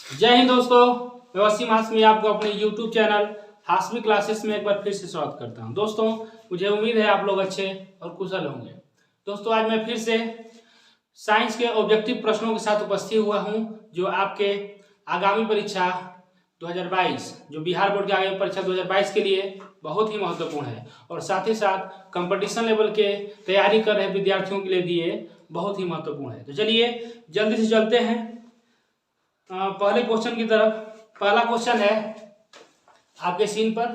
जय हिंद दोस्तों, मैं वसीम हाशमी आपको अपने YouTube चैनल हाशमी क्लासेस में एक बार फिर से स्वागत करता हूं। दोस्तों, मुझे उम्मीद है आप लोग अच्छे और कुशल होंगे। दोस्तों, आज मैं फिर से साइंस के ऑब्जेक्टिव प्रश्नों के साथ उपस्थित हुआ हूं, जो आपके आगामी परीक्षा 2022 जो बिहार बोर्ड की आगामी परीक्षा 2022 के लिए बहुत ही महत्वपूर्ण है और साथ ही साथ कंपटीशन लेवल के तैयारी कर रहे विद्यार्थियों के लिए भी ये बहुत ही महत्वपूर्ण है। तो चलिए जल्दी से चलते हैं पहले क्वेश्चन की तरफ। पहला क्वेश्चन है आपके सीन पर,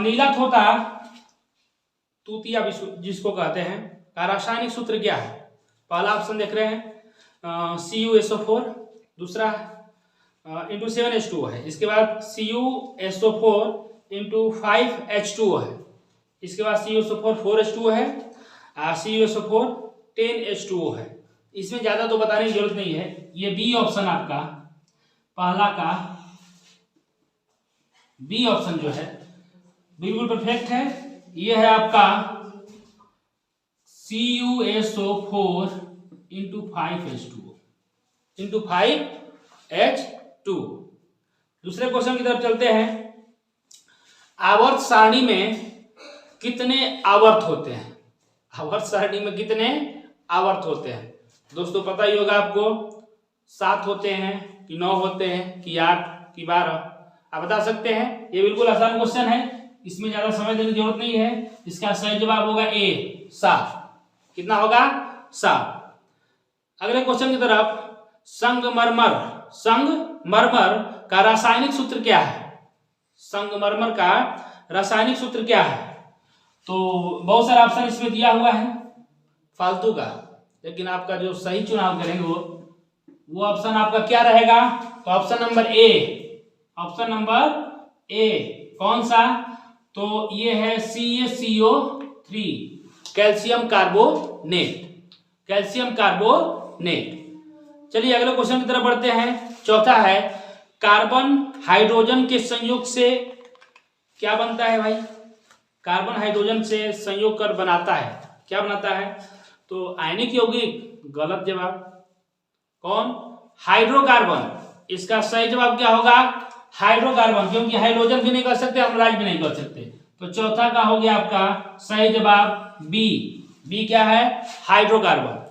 नीला तोता तूतिया जिसको कहते हैं का रासायनिक सूत्र क्या है? पहला ऑप्शन देख रहे हैं CuSO4, दूसरा इंटू 7H2O है, इसके बाद CuSO4 इंटू 5H2O है, इसके बाद CuSO4 4H2O है, CuSO4 10H2O है। इसमें ज्यादा तो बताने की जरूरत नहीं है। ये बी ऑप्शन आपका पहला का बी ऑप्शन जो है बिल्कुल परफेक्ट है। ये है आपका CuSO4 into 5H2O into 5H2। दूसरे क्वेश्चन की तरफ चलते हैं। आवर्त सारणी में कितने आवर्त होते हैं? आवर्त सारणी में कितने आवर्त होते हैं? दोस्तों, पता ही होगा आपको, 7 होते हैं कि 9 होते हैं कि 8 कि 12? आप बता सकते हैं। ये बिल्कुल आसान क्वेश्चन है, इसमें ज्यादा समय देने की जरूरत नहीं है। इसका सही जवाब होगा ए 7। कितना होगा? 7। अगले क्वेश्चन की तरफ, संगमरमर का रासायनिक सूत्र क्या है? संगमरमर का रासायनिक सूत्र क्या है? तो बहुत सारा ऑप्शन इसमें दिया हुआ है फालतू का, लेकिन आपका जो सही चुनाव करेंगे वो ऑप्शन आपका क्या रहेगा? तो ऑप्शन नंबर ए कौन सा? तो ये है CaCO3 कैल्शियम कार्बोनेट। चलिए अगले क्वेश्चन की तरफ बढ़ते हैं। चौथा है, कार्बन हाइड्रोजन के संयोग से क्या बनता है भाई? कार्बन हाइड्रोजन से संयोग कर बनाता है, क्या बनाता है? तो आयनिक यौगिक। गलत जवाब। कौन? हाइड्रोकार्बन। इसका सही जवाब क्या होगा? हाइड्रोकार्बन, क्योंकि हाइड्रोजन भी नहीं कर सकते, अम्लजान भी नहीं कर सकते। तो चौथा का हो गया आपका सही जवाब बी क्या है? हाइड्रोकार्बन।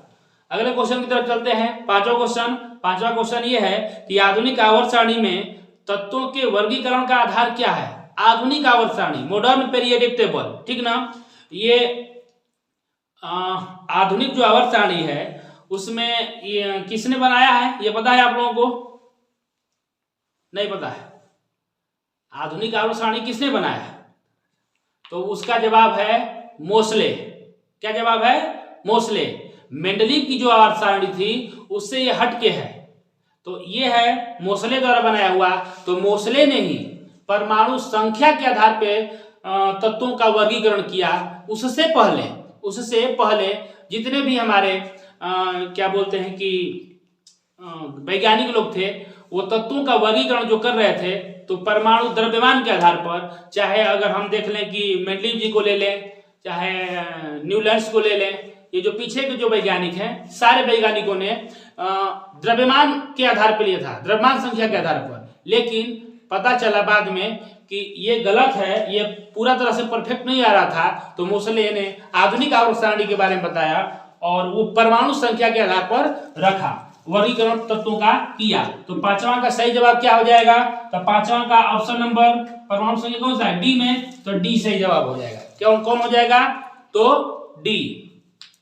अगले क्वेश्चन की तरफ चलते हैं। पांचवा क्वेश्चन ये है कि आधुनिक आवर्त सारणी में तत्वों के वर्गीकरण का आधार क्या है? आधुनिक आवर्त सारणी, मॉडर्न पीरियोडिक टेबल, ठीक ना? ये आधुनिक जो आवर्त सारणी है उसमें ये किसने बनाया है? ये पता है आप लोगों को? नहीं पता है। आधुनिक आवर्त सारणी किसने बनाया है? तो उसका जवाब है मोसले। क्या जवाब है? मोसले। मेंडलीव की जो आवर्त सारणी थी उससे ये हटके है, तो ये है मोसले द्वारा बनाया हुआ। तो मोसले ने ही परमाणु संख्या के आधार पे तत्वों का वर्गीकरण किया। उससे पहले जितने भी हमारे क्या बोलते हैं कि वैज्ञानिक लोग थे, वो तत्वों का वर्गीकरण जो कर रहे थे, तो परमाणु द्रव्यमान के आधार पर, चाहे अगर हम देख लें कि मेंडलीव जी को ले लें, चाहे न्यूलैंड्स को ले लें, ये जो पीछे के जो वैज्ञानिक हैं, सारे वैज्ञानिकों ने द्रव्यमान के आधार पर लिया था, द्रव्यमान संख्या के आधार पर। लेकिन पता चला बाद में कि ये गलत है, ये पूरा तरह से परफेक्ट नहीं आ रहा था। तो मोसले ने आधुनिक आवर्त सारणी के बारे में बताया और वो परमाणु संख्या के आधार पर रखा, वर्गीकरण तत्वों का किया। तो पांचवा का सही जवाब क्या हो जाएगा? तो पांचवा का ऑप्शन नंबर परमाणु संख्या कौन सा है? डी में। तो डी सही जवाब हो जाएगा। क्या कौन हो जाएगा? तो डी,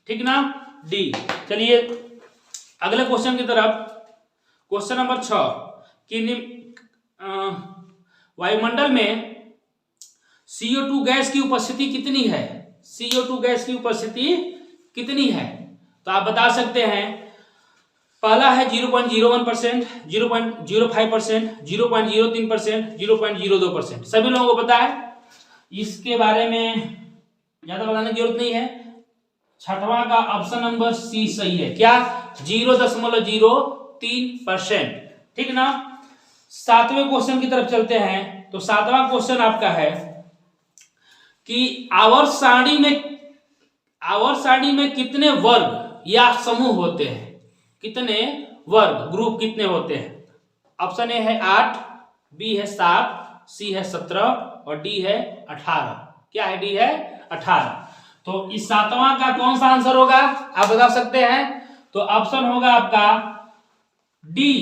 ठीक ना? डी। चलिए अगले क्वेश्चन की तरफ। क्वेश्चन नंबर 6 कि वायुमंडल में CO2 गैस की उपस्थिति कितनी है? CO2 गैस की उपस्थिति कितनी है? तो आप बता सकते हैं। पहला है 0.01%, 0.05%, 0.03%, 0.02%। सभी लोगों को पता है, इसके बारे में ज्यादा बताने की जरूरत नहीं है। छठवां का ऑप्शन नंबर सी सही है। क्या? 0.03%, ठीक ना? सातवें क्वेश्चन की तरफ चलते हैं। तो सातवां क्वेश्चन आपका है कि आवर्त सारणी में कितने वर्ग या समूह होते हैं? कितने वर्ग, ग्रुप कितने होते हैं? ऑप्शन ए है 8, बी है 7, सी है 17 और डी है 18। क्या है? डी है 18। तो इस 7वां का कौन सा आंसर होगा आप बता सकते हैं? तो ऑप्शन होगा आपका डी।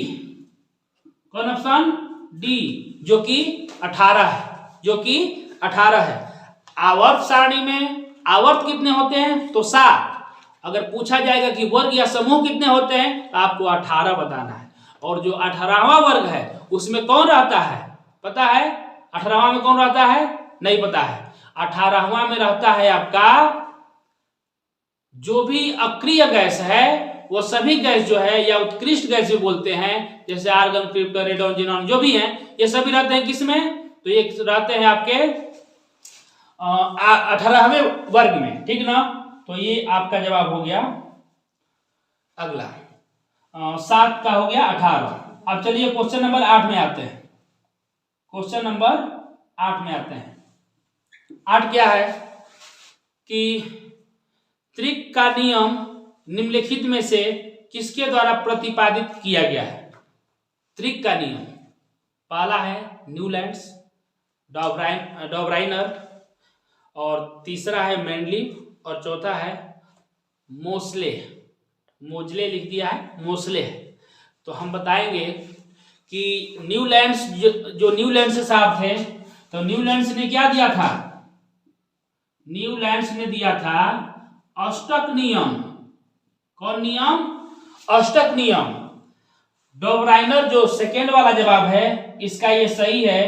कौन ऑप्शन? डी, जो कि 18 है, जो कि 18 है। आवर्त सारणी में आवर्त कितने होते हैं? तो 7। अगर पूछा जाएगा कि वर्ग या समूह कितने होते हैं तो आपको 18 बताना है। और जो 18वां वर्ग है उसमें कौन रहता है पता है? 18वां में कौन रहता है? नहीं पता है। 18वां में रहता है आपका जो भी अक्रिय गैस है, वो सभी गैस जो है या उत्कृष्ट गैस भी बोलते हैं, जैसे आर्गन, क्रिप्टन, रेडॉन, जिनॉन जो भी हैं, ये सभी रहते हैं किसमें? तो ये रहते हैं आपके 18वें वर्ग में। ठीक ना? तो ये आपका जवाब हो गया। अगला 7 का हो गया 18। अब चलिए क्वेश्चन नंबर 8 में आते हैं। क्वेश्चन नंबर 8 में आते हैं। 8 क्या है कि त्रिक का नियम निम्नलिखित में से किसके द्वारा प्रतिपादित किया गया है? त्रिक का नियम पहला है न्यूलैंड्स, डॉबराइनर, और तीसरा है मेंडलीव, और चौथा है मोसले। मोजले लिख दिया है, मोसले। तो हम बताएंगे कि न्यूलैंड्स जो न्यूलैंड्स साहब थे, तो न्यूलैंड्स ने क्या दिया था? न्यूलैंड्स ने दिया था अष्टक नियम। कौन नियम? अष्टक नियम। डॉबराइनर जो सेकेंड वाला जवाब है इसका ये सही है,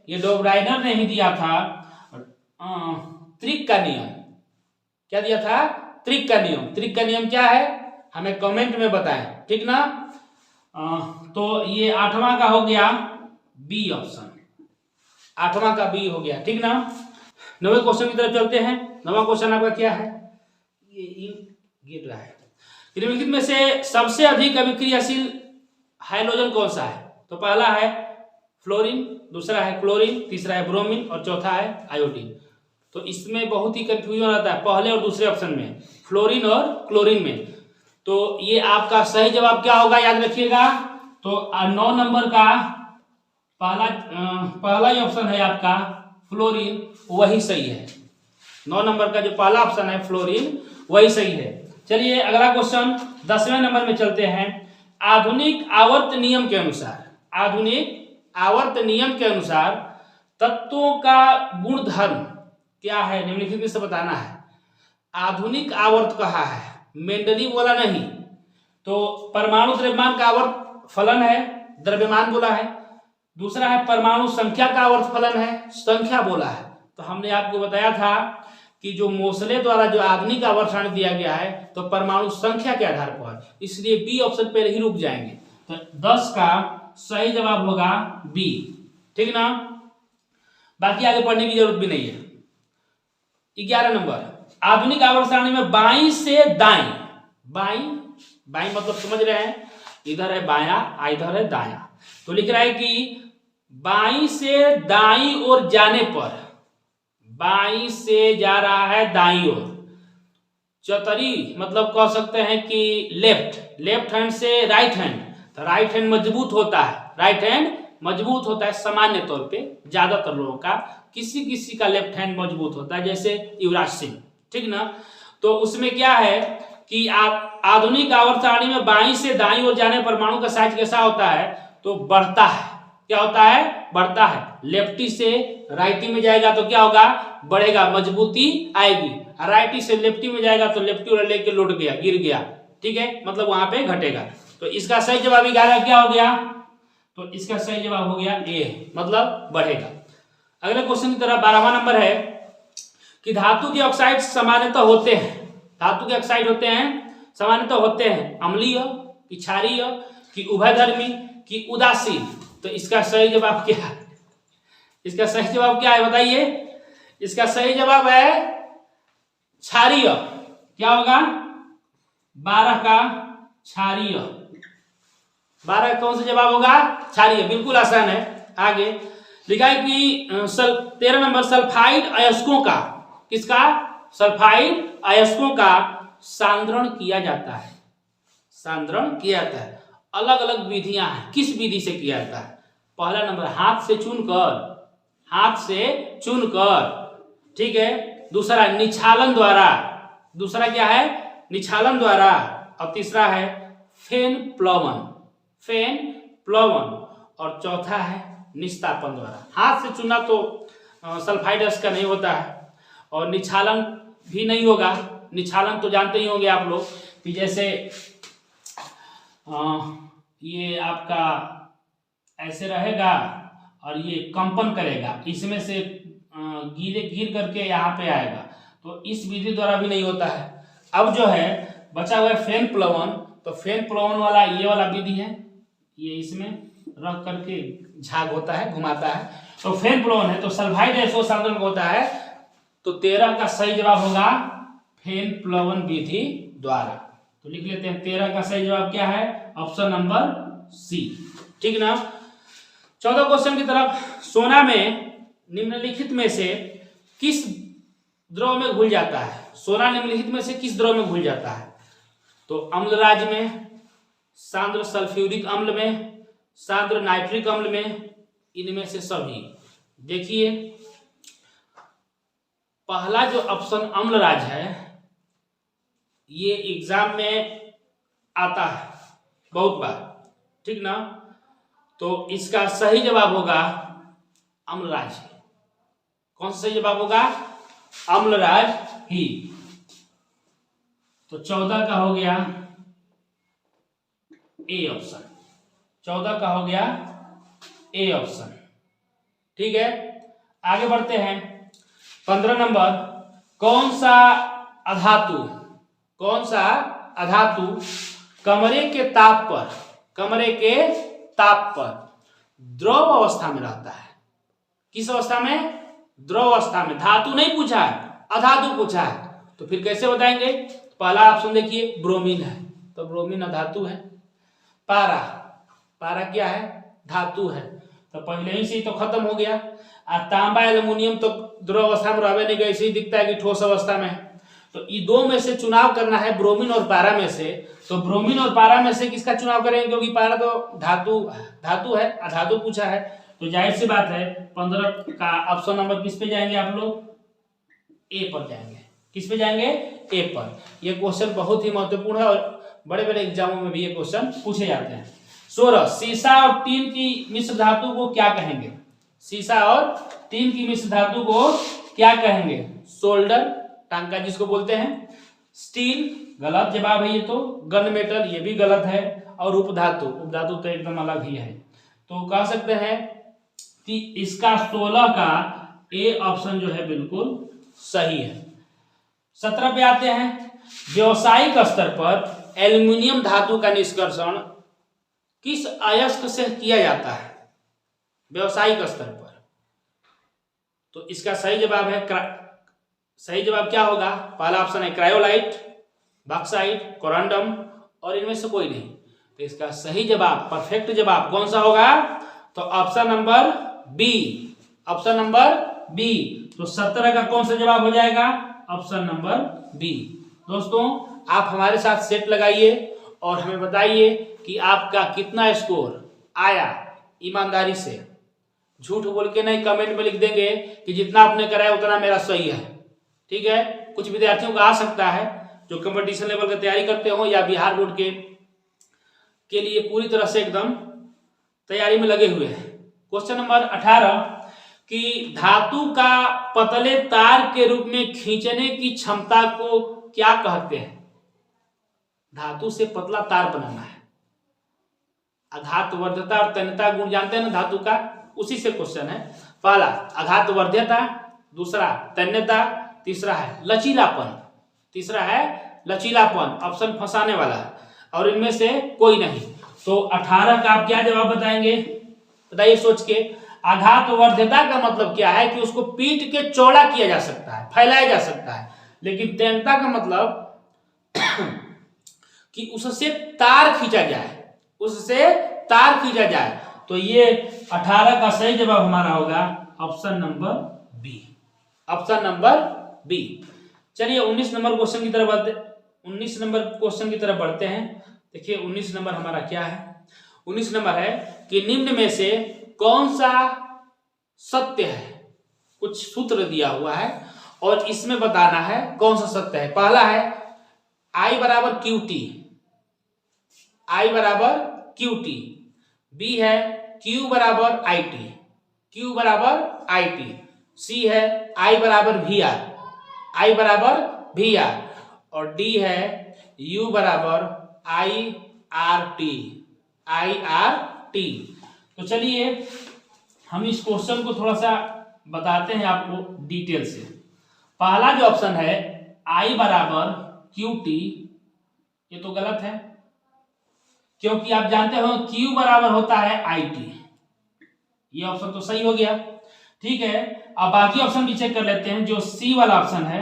ये डॉबराइनर ने ही दिया था त्रिक का नियम। क्या दिया था? त्रिक का नियम। त्रिक का नियम क्या है हमें कमेंट में बताएं। ठीक ना? तो ये 8वां का हो गया बी ऑप्शन। 8वां का बी हो गया। ठीक ना? 9वें क्वेश्चन की तरफ चलते हैं। 9वां क्वेश्चन आपका क्या है? ये गिर रहा है। निम्नलिखित में से सबसे अधिक अभिक्रियाशील हाइड्रोजन कौन सा है? तो पहला है फ्लोरीन, दूसरा है क्लोरीन, तीसरा है ब्रोमीन और चौथा है आयोडीन। तो इसमें बहुत ही कंफ्यूजन आता है पहले और दूसरे ऑप्शन में, फ्लोरीन और क्लोरीन में। तो ये आपका सही जवाब क्या होगा याद रखिएगा। तो 9 नंबर का पहला ही ऑप्शन है आपका फ्लोरीन, वही सही है। 9 नंबर का जो पहला ऑप्शन है फ्लोरीन, वही सही है। चलिए अगला क्वेश्चन 10वें नंबर में चलते हैं। आधुनिक आवर्त नियम के अनुसार, आधुनिक आवर्त नियम के अनुसार तत्वों का गुणधर्म क्या है निम्नलिखित में से बताना है। आधुनिक आवर्त कहा है, मेंडलीव वाला नहीं। तो परमाणु द्रव्यमान का आवर्त फलन है, द्रव्यमान बोला है। दूसरा है परमाणु संख्या का आवर्त फलन है, संख्या बोला है। तो हमने आपको बताया था कि जो मोसले द्वारा जो आधुनिक आवर्त सारणी दिया गया है तो परमाणु संख्या के आधार पर, इसलिए बी ऑप्शन पर ही रुक जाएंगे। तो 10 का सही जवाब होगा बी। ठीक ना? बाकी आगे पढ़ने की जरूरत भी नहीं है। 11 नंबर, आधुनिक आवर्त सारणी में बाईं से दाएं, बाईं मतलब समझ रहे हैं, इधर है बायां, इधर है दायां। तो लिख रहा है कि बाईं से दाईं ओर जाने पर, बाईं से जा रहा है दाईं ओर। चौतरी मतलब कह सकते हैं कि लेफ्ट हैंड से राइट हैंड, तो राइट हैंड मजबूत होता है, राइट हैंड मजबूत होता है सामान्य तौर पे, ज्यादातर लोगों का, किसी किसी का लेफ्ट हैंड मजबूत होता है, जैसे युवराज सिंह। ठीक ना? तो उसमें क्या है कि आधुनिक आवर्त सारणी में बाईं से दाईं ओर जाने पर परमाणु का साइज कैसा होता है? तो बढ़ता है। क्या होता है? बढ़ता है। लेफ्टी से राइटी में जाएगा तो क्या होगा? बढ़ेगा, मजबूती आएगी। राइटी से लेफ्टी में जाएगा तो लेफ्टी वाला लेके लौट गया, गिर गया। ठीक है, मतलब वहां पे घटेगा। तो इसका सही जवाब 11 क्या हो गया? तो इसका सही जवाब हो गया ए, मतलब बढ़ेगा। अगले क्वेश्चन की तरफ 12वां नंबर है कि धातु के ऑक्साइड सामान्यतः होते हैं, धातु के ऑक्साइड होते हैं सामान्यतः होते हैं अम्लीय कि क्षारीय कि उभयधर्मी कि उदासीन। तो इसका सही जवाब क्या है? इसका सही जवाब क्या है बताइए? इसका सही जवाब है क्षारीय। क्या होगा? 12 का क्षारीय। 12 कौन सा जवाब होगा? क्षारीय। बिल्कुल आसान है। आगे लिखा है कि 13 नंबर, सल्फाइड अयस्कों का, किसका? सल्फाइड अयस्कों का सांद्रण किया जाता है, सांद्रण किया जाता है। अलग अलग विधियां हैं। किस विधि से किया जाता है? पहला नंबर हाथ से चुनकर, ठीक है। दूसरा निछालन द्वारा, दूसरा क्या है? निछालन द्वारा। और तीसरा है फेन प्लवन, और चौथा है निस्तापन द्वारा। हाथ से चुना तो सल्फाइडस का नहीं होता है, और निछालन भी नहीं होगा। निछालन तो जानते ही होंगे आप लोग कि जैसे ये आपका ऐसे रहेगा और ये कंपन करेगा, इसमें से गिर करके यहाँ पे आएगा, तो इस विधि द्वारा भी नहीं होता है। अब जो है बचा हुआ है फेन प्लवन, तो फेन प्लवन वाला ये वाला विधि है, ये इसमें रख करके झाग होता है, घुमाता है, तो फेन प्लवन है। तो सल्फाइड एसो सांद्रण होता है, तो 13 का सही जवाब होगा फेन प्लवन विधि द्वारा। तो लिख लेते हैं 13 का सही जवाब क्या है? ऑप्शन नंबर सी, ठीक ना। 14 क्वेश्चन की तरफ। सोना में निम्नलिखित में से किस द्रव में घुल जाता है? सोना निम्नलिखित में से किस द्रव में घुल जाता है? तो अम्लराज में, सांद्र सल्फ्यूरिक अम्ल में, सांद्र नाइट्रिक अम्ल में, इनमें से सभी। देखिए पहला जो ऑप्शन अम्लराज है, ये एग्जाम में आता है बहुत बार, ठीक ना। तो इसका सही जवाब होगा अम्लराज। कौन सा सही जवाब होगा? अम्लराज ही। तो 14 का हो गया ए ऑप्शन, 14 का हो गया ए ऑप्शन, ठीक है। आगे बढ़ते हैं। 15 नंबर, कौन सा अधातु कमरे के ताप पर द्रव अवस्था में रहता है? किस अवस्था में? द्रव अवस्था में। धातु नहीं पूछा है, अधातु पूछा है, तो फिर कैसे बताएंगे? पहला ऑप्शन देखिए ब्रोमीन है, तो ब्रोमीन अधातु है। पारा क्या है? धातु है, तो पहले ही से तो खत्म हो गया। तांबा एल्युमिनियम तो द्रव अवस्था में रहने नहीं गए, ऐसे ही दिखता है कि ठोस अवस्था में है। तो ये दो में से चुनाव करना है, ब्रोमीन और पारा में से। तो ब्रोमीन और पारा में से किसका चुनाव करेंगे? क्योंकि पारा तो धातु है, अधातु पूछा है, तो जाहिर सी बात है 15 का ऑप्शन नंबर किस पे जाएंगे आप लोग? ए पर जाएंगे। किस पे जाएंगे? ए पर। ये क्वेश्चन बहुत ही महत्वपूर्ण है और बड़े बड़े एग्जामों में भी ये क्वेश्चन पूछे जाते हैं। 16, सीसा और टीन की मिश्र धातु को क्या कहेंगे? सीसा और टीन की मिश्र धातु को क्या कहेंगे? सोल्डर, टांका जिसको बोलते हैं। स्टील गलत जवाब है ये तो। गन मेटल ये भी गलत है। और उपधातु तो एकदम अलग ही है। तो कह सकते हैं कि इसका 16 का ए ऑप्शन जो है बिल्कुल सही है। 17 पे आते हैं। व्यावसायिक स्तर पर एल्युमिनियम धातु का निष्कर्षण किस अयस्क से किया जाता है? व्यावसायिक स्तर पर। तो इसका सही जवाब है सही जवाब क्या होगा? पहला ऑप्शन है क्रायोलाइट, बॉक्साइट, कोरंडम, और इनमें से कोई नहीं। तो इसका सही जवाब, परफेक्ट जवाब कौन सा होगा? तो option number B, option number B. तो 17 का कौन सा जवाब हो जाएगा? Option number B. दोस्तों आप हमारे साथ सेट लगाइए और हमें बताइए कि आपका कितना स्कोर आया ईमानदारी से। झूठ बोल के नहीं, कमेंट में लिख देंगे कि जितना आपने कराया उतना मेरा सही है, ठीक है। कुछ विद्यार्थियों का आ सकता है जो कंपटीशन लेवल की तैयारी करते हो या बिहार बोर्ड के लिए पूरी तरह से एकदम तैयारी में लगे हुए हैं। क्वेश्चन नंबर 18 कि धातु का पतले तार के रूप में खींचने की क्षमता को क्या कहते हैं? धातु से पतला तार बनाना है। आघातवर्ध्यता और तन्यता गुण जानते हैं ना धातु का, उसी से क्वेश्चन है। पहला आघातवर्ध्यता, दूसरा तन्यता, तीसरा है लचीलापन। ऑप्शन फंसाने वाला है और इनमें से कोई नहीं। तो 18 का आप क्या जवाब बताएंगे? बताइए सोच के। आघातवर्ध्यता का मतलब क्या है? कि उसको पीट के चौड़ा किया जा सकता है, फैलाया जा सकता है। लेकिन तन्यता का मतलब कि उससे तार खींचा जाए, तो ये 18 का सही जवाब हमारा होगा option number B, option number B. चलिए 19 नंबर क्वेश्चन की तरफ बढ़ते हैं। देखिए 19 नंबर हमारा क्या है? 19 नंबर है कि निम्न में से कौन सा सत्य है। कुछ सूत्र दिया हुआ है और इसमें बताना है कौन सा सत्य है। पहला है I बराबर क्यू टी, I बराबर क्यू टी। बी है Q बराबर आई टी, Q बराबर आई टी। सी है I बराबर वी आर, I बराबर वी आर। और डी है U बराबर I R T, I R T. तो चलिए हम इस क्वेश्चन को थोड़ा सा बताते हैं आपको डिटेल से। पहला जो ऑप्शन है I बराबर क्यू टी, ये तो गलत है, क्योंकि आप जानते हो Q बराबर होता है आई टी। ये ऑप्शन तो सही हो गया, ठीक है। अब बाकी ऑप्शन भी चेक कर लेते हैं। जो सी वाला ऑप्शन है,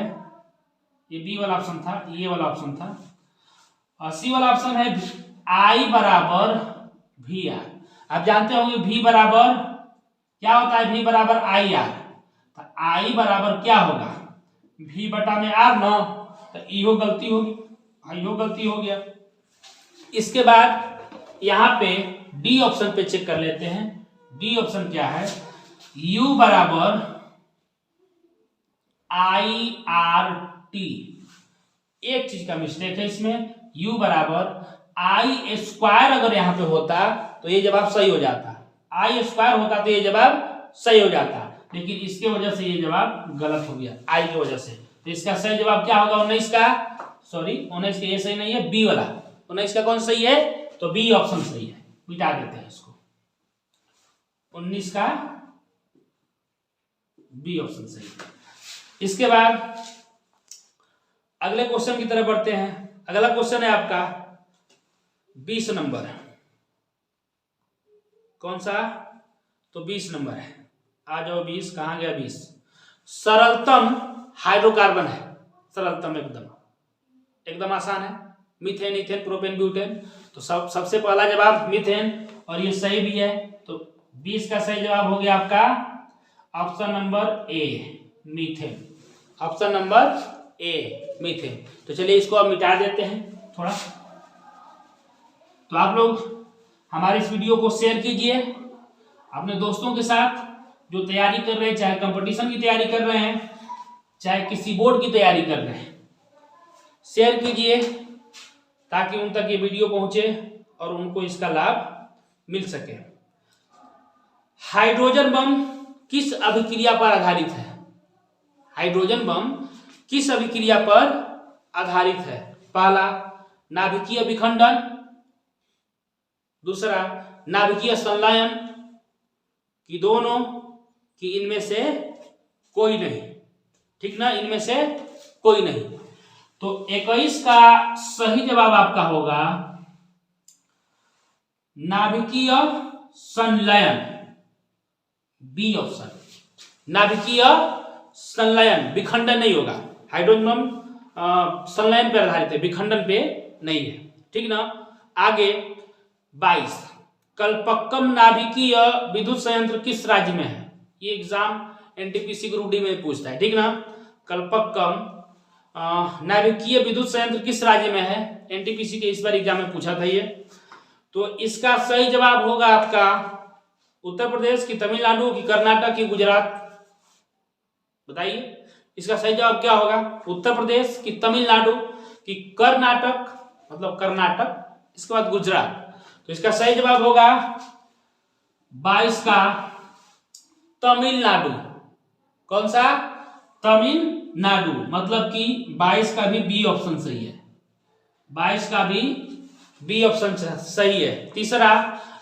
ये बी वाला ऑप्शन था, ये वाला ऑप्शन था, और सी वाला ऑप्शन है I बराबर वी आर। आप जानते होंगे V बराबर क्या होता है, V बराबर आई आर। तो I बराबर क्या होगा, V बटा में R ना, तो इहो गलती होगी, इहो गलती हो गया। इसके बाद यहाँ पे डी ऑप्शन पे चेक कर लेते हैं। डी ऑप्शन क्या है, U बराबर आई आर टी। एक चीज का मिस्टेक है इसमें, U बराबर आई स्क्वायर अगर यहाँ पे होता तो ये जवाब सही हो जाता, आई स्क्वायर होता तो ये जवाब सही हो जाता, लेकिन इसके वजह से ये जवाब गलत हो गया, आई की वजह से। तो इसका सही जवाब क्या होगा 19 का, सॉरी 19 का ये सही नहीं है, बी वाला। 19 का कौन सही है, तो बी ऑप्शन सही है, मिटा देते हैं इसको। 19 का बी ऑप्शन सही है। इसके बाद अगले क्वेश्चन की तरफ बढ़ते हैं। अगला क्वेश्चन है आपका 20 नंबर। कौन सा, तो 20 नंबर है। आ जाओ 20, कहां गया 20। सरलतम हाइड्रोकार्बन है, सरलतम एकदम आसान है, मीथेन, इथेन, प्रोपेन, ब्यूटेन। तो सबसे पहला जवाब मीथेन, और ये सही भी है। तो 20 का सही जवाब हो गया आपका option number A, methane. Option number A, methane. तो चलिए इसको अब मिटा देते हैं थोड़ा। तो आप लोग हमारे इस वीडियो को शेयर कीजिए अपने दोस्तों के साथ जो तैयारी कर रहे हैं, चाहे कंपटीशन की तैयारी कर रहे हैं, चाहे किसी बोर्ड की तैयारी कर रहे हैं। शेयर कीजिए ताकि उन तक ये वीडियो पहुंचे और उनको इसका लाभ मिल सके। हाइड्रोजन बम किस अभिक्रिया पर आधारित है, हाइड्रोजन बम किस अभिक्रिया पर आधारित है। पहला नाभिकीय विखंडन, दूसरा नाभिकीय संलयन, कि दोनों, कि इनमें से कोई नहीं, ठीक ना, इनमें से कोई नहीं। तो 21 का सही जवाब आपका होगा नाभिकीय संलयन, बी ऑप्शन। नाभिकीय संलयन, विखंडन नहीं होगा। हाइड्रोजन बम संलयन पर आधारित है, विखंडन पे नहीं है, ठीक ना। आगे 22, कल्पक्कम नाभिकीय विद्युत संयंत्र किस राज्य में है। ये एग्जाम एनटीपीसी ग्रुप डी में पूछता है, ठीक ना। कल्पक्कम नाभिकीय विद्युत संयंत्र किस राज्य में है, एनटीपीसी के इस बार एग्जाम में पूछा था ये। तो इसका सही जवाब होगा आपका उत्तर प्रदेश की, तमिलनाडु की, कर्नाटक की, गुजरात। बताइए इसका सही जवाब क्या होगा, उत्तर प्रदेश की, तमिलनाडु की, कर्नाटक, मतलब कर्नाटक, इसके बाद गुजरात। तो इसका सही जवाब होगा 22 का तमिलनाडु। कौन सा, तमिलनाडु, मतलब कि 22 का भी बी ऑप्शन सही है, 22 का भी बी ऑप्शन सही है। तीसरा,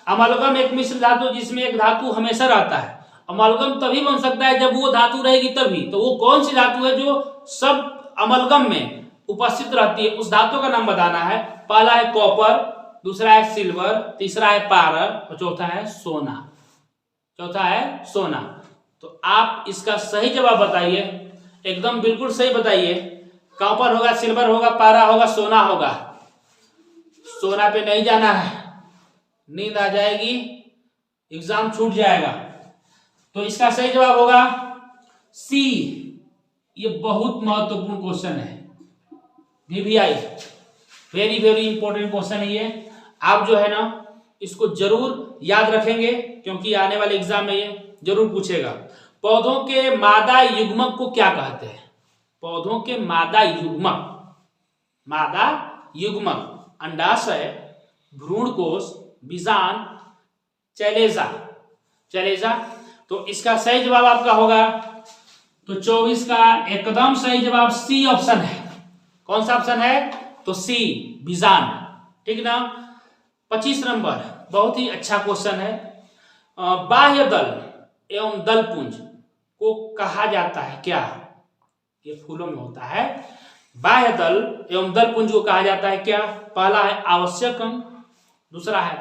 अमलगम एक मिश्र धातु जिसमें एक धातु हमेशा रहता है। अमलगम तभी बन सकता है जब वो धातु रहेगी तभी। तो वो कौन सी धातु है जो सब अमलगम में उपस्थित रहती है, उस धातु का नाम बताना है। पहला है कॉपर, दूसरा है सिल्वर, तीसरा है पारल और चौथा है सोना, चौथा है सोना। तो आप इसका सही जवाब बताइए, एकदम बिल्कुल सही बताइए। कॉपर होगा, सिल्वर होगा, पारा होगा, सोना होगा। सोना पे नहीं जाना है, नींद आ जाएगी, एग्जाम छूट जाएगा। तो इसका सही जवाब होगा सी। ये बहुत महत्वपूर्ण क्वेश्चन है, VVI, very very important question है ये। आप जो है ना इसको जरूर याद रखेंगे क्योंकि आने वाले एग्जाम में ये जरूर पूछेगा। पौधों के मादा युग्मक को क्या कहते हैं? पौधों के मादा युग्मक, मादा युग्मक अंडाशय, भ्रूणकोश, बीजांड, चैलेजा, चैलेजा। तो इसका सही जवाब आपका होगा तो 24 का एकदम सही जवाब सी ऑप्शन है। कौन सा ऑप्शन है? तो सी, बीजांड, ठीक ना। 25 नंबर बहुत ही अच्छा क्वेश्चन है। बाह्य दल एवं दलपुंज को कहा जाता है क्या? ये फूलों में होता है। बाह्य दल एवं दलपुंज को कहा जाता है क्या? पहला है आवश्यक अंग, दूसरा है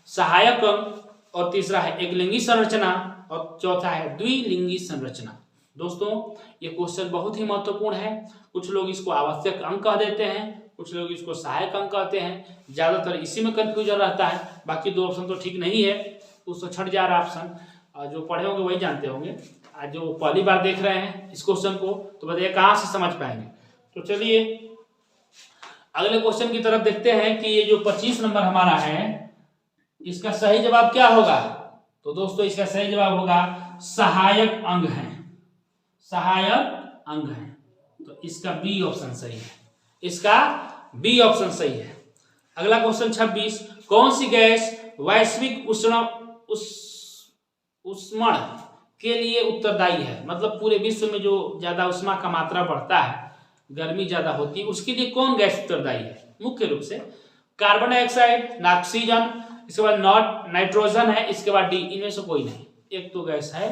सहायक अंग, और तीसरा है एकलिंगी संरचना, और चौथा है द्विलिंगी संरचना। दोस्तों ये क्वेश्चन बहुत ही महत्वपूर्ण है। कुछ लोग इसको आवश्यक अंग कह देते हैं, कुछ लोग इसको सहायक अंग कहते हैं, ज्यादातर इसी में कंफ्यूजन रहता है। बाकी दो ऑप्शन तो ठीक नहीं है, उसको छट जा रहा ऑप्शन, जो पढ़े होंगे वही जानते होंगे। आज जो पहली बार देख रहे हैं इस क्वेश्चन को तो बताइए कहाँ से समझ पाएंगे। तो चलिए अगले क्वेश्चन की तरफ देखते हैं कि ये जो 25 नंबर हमारा है इसका सही जवाब क्या होगा। तो दोस्तों इसका सही जवाब होगा सहायक अंग है, सहायक अंग है। तो इसका बी ऑप्शन सही है, इसका बी ऑप्शन सही है। अगला क्वेश्चन 26, कौन सी गैस वैश्विक उष्मण के लिए उत्तरदायी है? मतलब पूरे विश्व में जो ज्यादा उष्मा का मात्रा बढ़ता है, गर्मी ज्यादा होती है, उसके लिए कौन गैस उत्तरदायी है? मुख्य रूप से कार्बन डाइऑक्साइड, ऑक्सीजन, इसके बाद नाइट्रोजन है, इसके बाद डी। इनमें से कोई नहीं। एक तो गैस है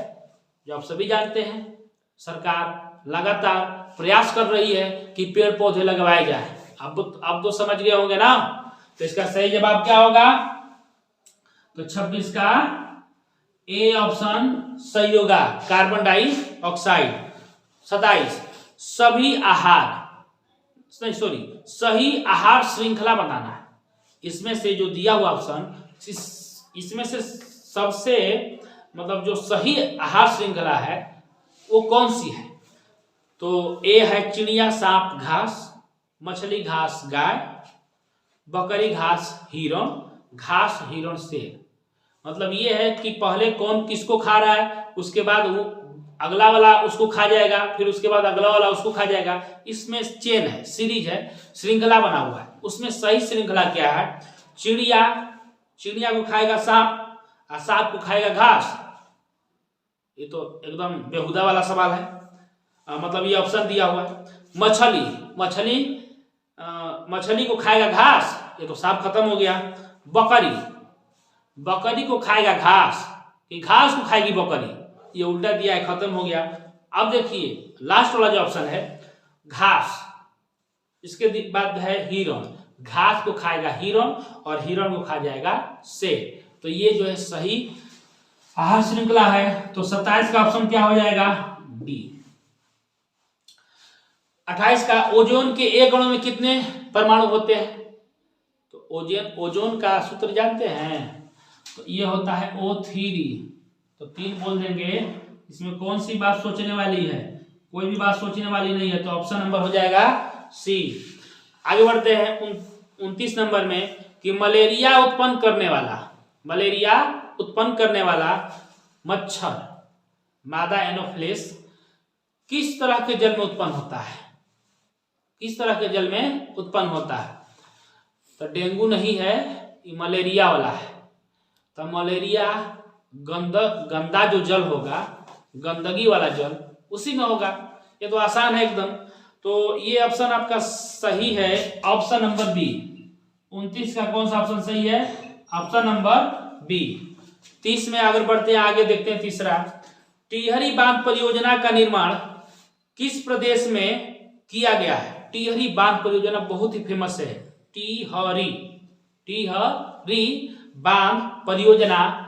जो आप सभी जानते हैं, सरकार लगातार प्रयास कर रही है कि पेड़ पौधे लगवाए जाए। अब तो समझ गए होंगे ना। तो इसका सही जवाब क्या होगा? तो 26 का ए ऑप्शन सही होगा, कार्बन डाइऑक्साइड। 27, सही आहार श्रृंखला बताना है। इसमें से जो दिया हुआ ऑप्शन, इसमें से सबसे मतलब जो सही आहार श्रृंखला है वो कौन सी है? तो ए है चिड़िया सांप घास, मछली घास गाय, बकरी घास हिरण शेर। मतलब ये है कि पहले कौन किसको खा रहा है, उसके बाद वो अगला वाला उसको खा जाएगा, फिर उसके बाद अगला वाला उसको खा जाएगा। इसमें चेन है, सीरीज है, श्रृंखला बना हुआ है। उसमें सही श्रृंखला क्या है? चिड़िया को खाएगा सांप और सांप को खाएगा घास। ये तो एकदम बेहुदा वाला सवाल है। मतलब ये ऑप्शन दिया हुआ है। मछली को खाएगा घास, ये तो सांप खत्म हो गया। बकरी को खाएगा घास, कि घास को खाएगी बकरी, ये उल्टा दिया है, खत्म हो गया। अब देखिए लास्ट वाला जो ऑप्शन है घास, इसके बाद है हिरण, घास को खाएगा हिरण और हिरण को खा जाएगा शेर। तो ये जो है सही आहार श्रृंखला है। तो 27 का ऑप्शन क्या हो जाएगा? डी। 28 का ओजोन के एक अणु में कितने परमाणु होते हैं? तो ओजोन का सूत्र जानते हैं? तो ये होता है O3। तो 3 बोल देंगे। इसमें कौन सी बात सोचने वाली है? कोई भी बात सोचने वाली नहीं है। तो ऑप्शन नंबर हो जाएगा सी। आगे बढ़ते हैं 29 नंबर में कि मलेरिया उत्पन्न करने वाला मच्छर मादा एनोफ्लेस किस तरह के जल में उत्पन्न होता है? किस तरह के जल में उत्पन्न होता है? तो डेंगू नहीं है, ये मलेरिया वाला है। तो मलेरिया गंदा जो जल होगा, गंदगी वाला जल, उसी में होगा। ये तो आसान है एकदम। तो ये ऑप्शन आपका सही है, ऑप्शन नंबर बी। 29 का कौन सा ऑप्शन सही है? Option number B. 30 में आगे बढ़ते हैं, आगे देखते हैं तीसरा। टिहरी बांध परियोजना का निर्माण किस प्रदेश में किया गया है? टिहरी बांध परियोजना बहुत ही फेमस है। टिहरी बांध परियोजना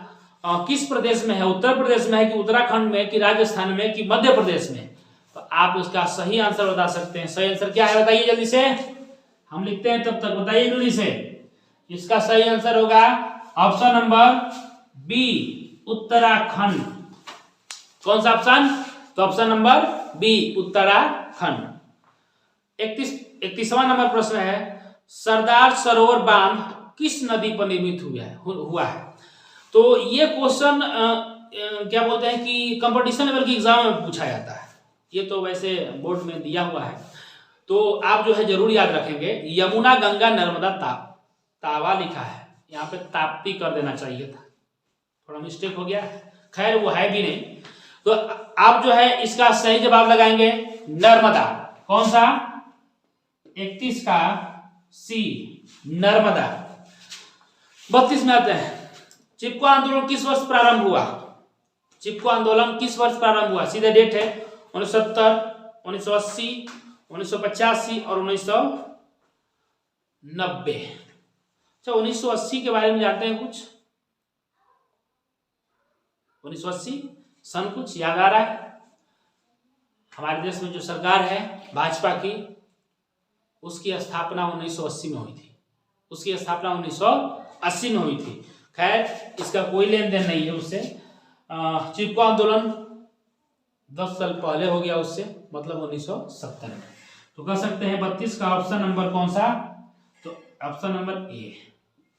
किस प्रदेश में है? उत्तर प्रदेश में है कि उत्तराखंड में कि राजस्थान में कि मध्य प्रदेश में? तो आप इसका सही आंसर बता सकते हैं। सही आंसर क्या है बताइए जल्दी से, हम लिखते हैं तब तक बताइए जल्दी से। इसका सही आंसर होगा ऑप्शन नंबर बी, उत्तराखंड। कौन सा ऑप्शन? तो ऑप्शन नंबर बी, उत्तराखंड। 31वां नंबर प्रश्न है, सरदार सरोवर बांध किस नदी पर निर्मित हुआ है। तो ये क्वेश्चन क्या बोलते हैं कि कंपटीशन लेवल की एग्जाम में पूछा जाता है। ये तो वैसे बोर्ड में दिया हुआ है, तो आप जो है जरूर याद रखेंगे। यमुना गंगा नर्मदा तावा लिखा है, यहाँ पे ताप्ती कर देना चाहिए था, थोड़ा मिस्टेक हो गया, खैर वो है भी नहीं। तो आप जो है इसका सही जवाब लगाएंगे नर्मदा। कौन सा? 31 का सी, नर्मदा। 32 में आते हैं, चिपको आंदोलन किस वर्ष प्रारंभ हुआ? चिपको आंदोलन किस वर्ष प्रारंभ हुआ? सीधे डेट है 1970, 1980, 1985 और 1990। अच्छा, 1980 के बारे में जानते हैं कुछ? 1980 सन कुछ याद आ रहा है? हमारे देश में जो सरकार है भाजपा की, उसकी स्थापना 1980 में हुई थी। उसकी स्थापना 1980 में हुई थी। खैर इसका कोई लेन देन नहीं है उससे। चिपको आंदोलन 10 साल पहले हो गया उससे, मतलब 1970 में। तो कह सकते हैं 32 का ऑप्शन नंबर कौन सा? तो ऑप्शन नंबर ए।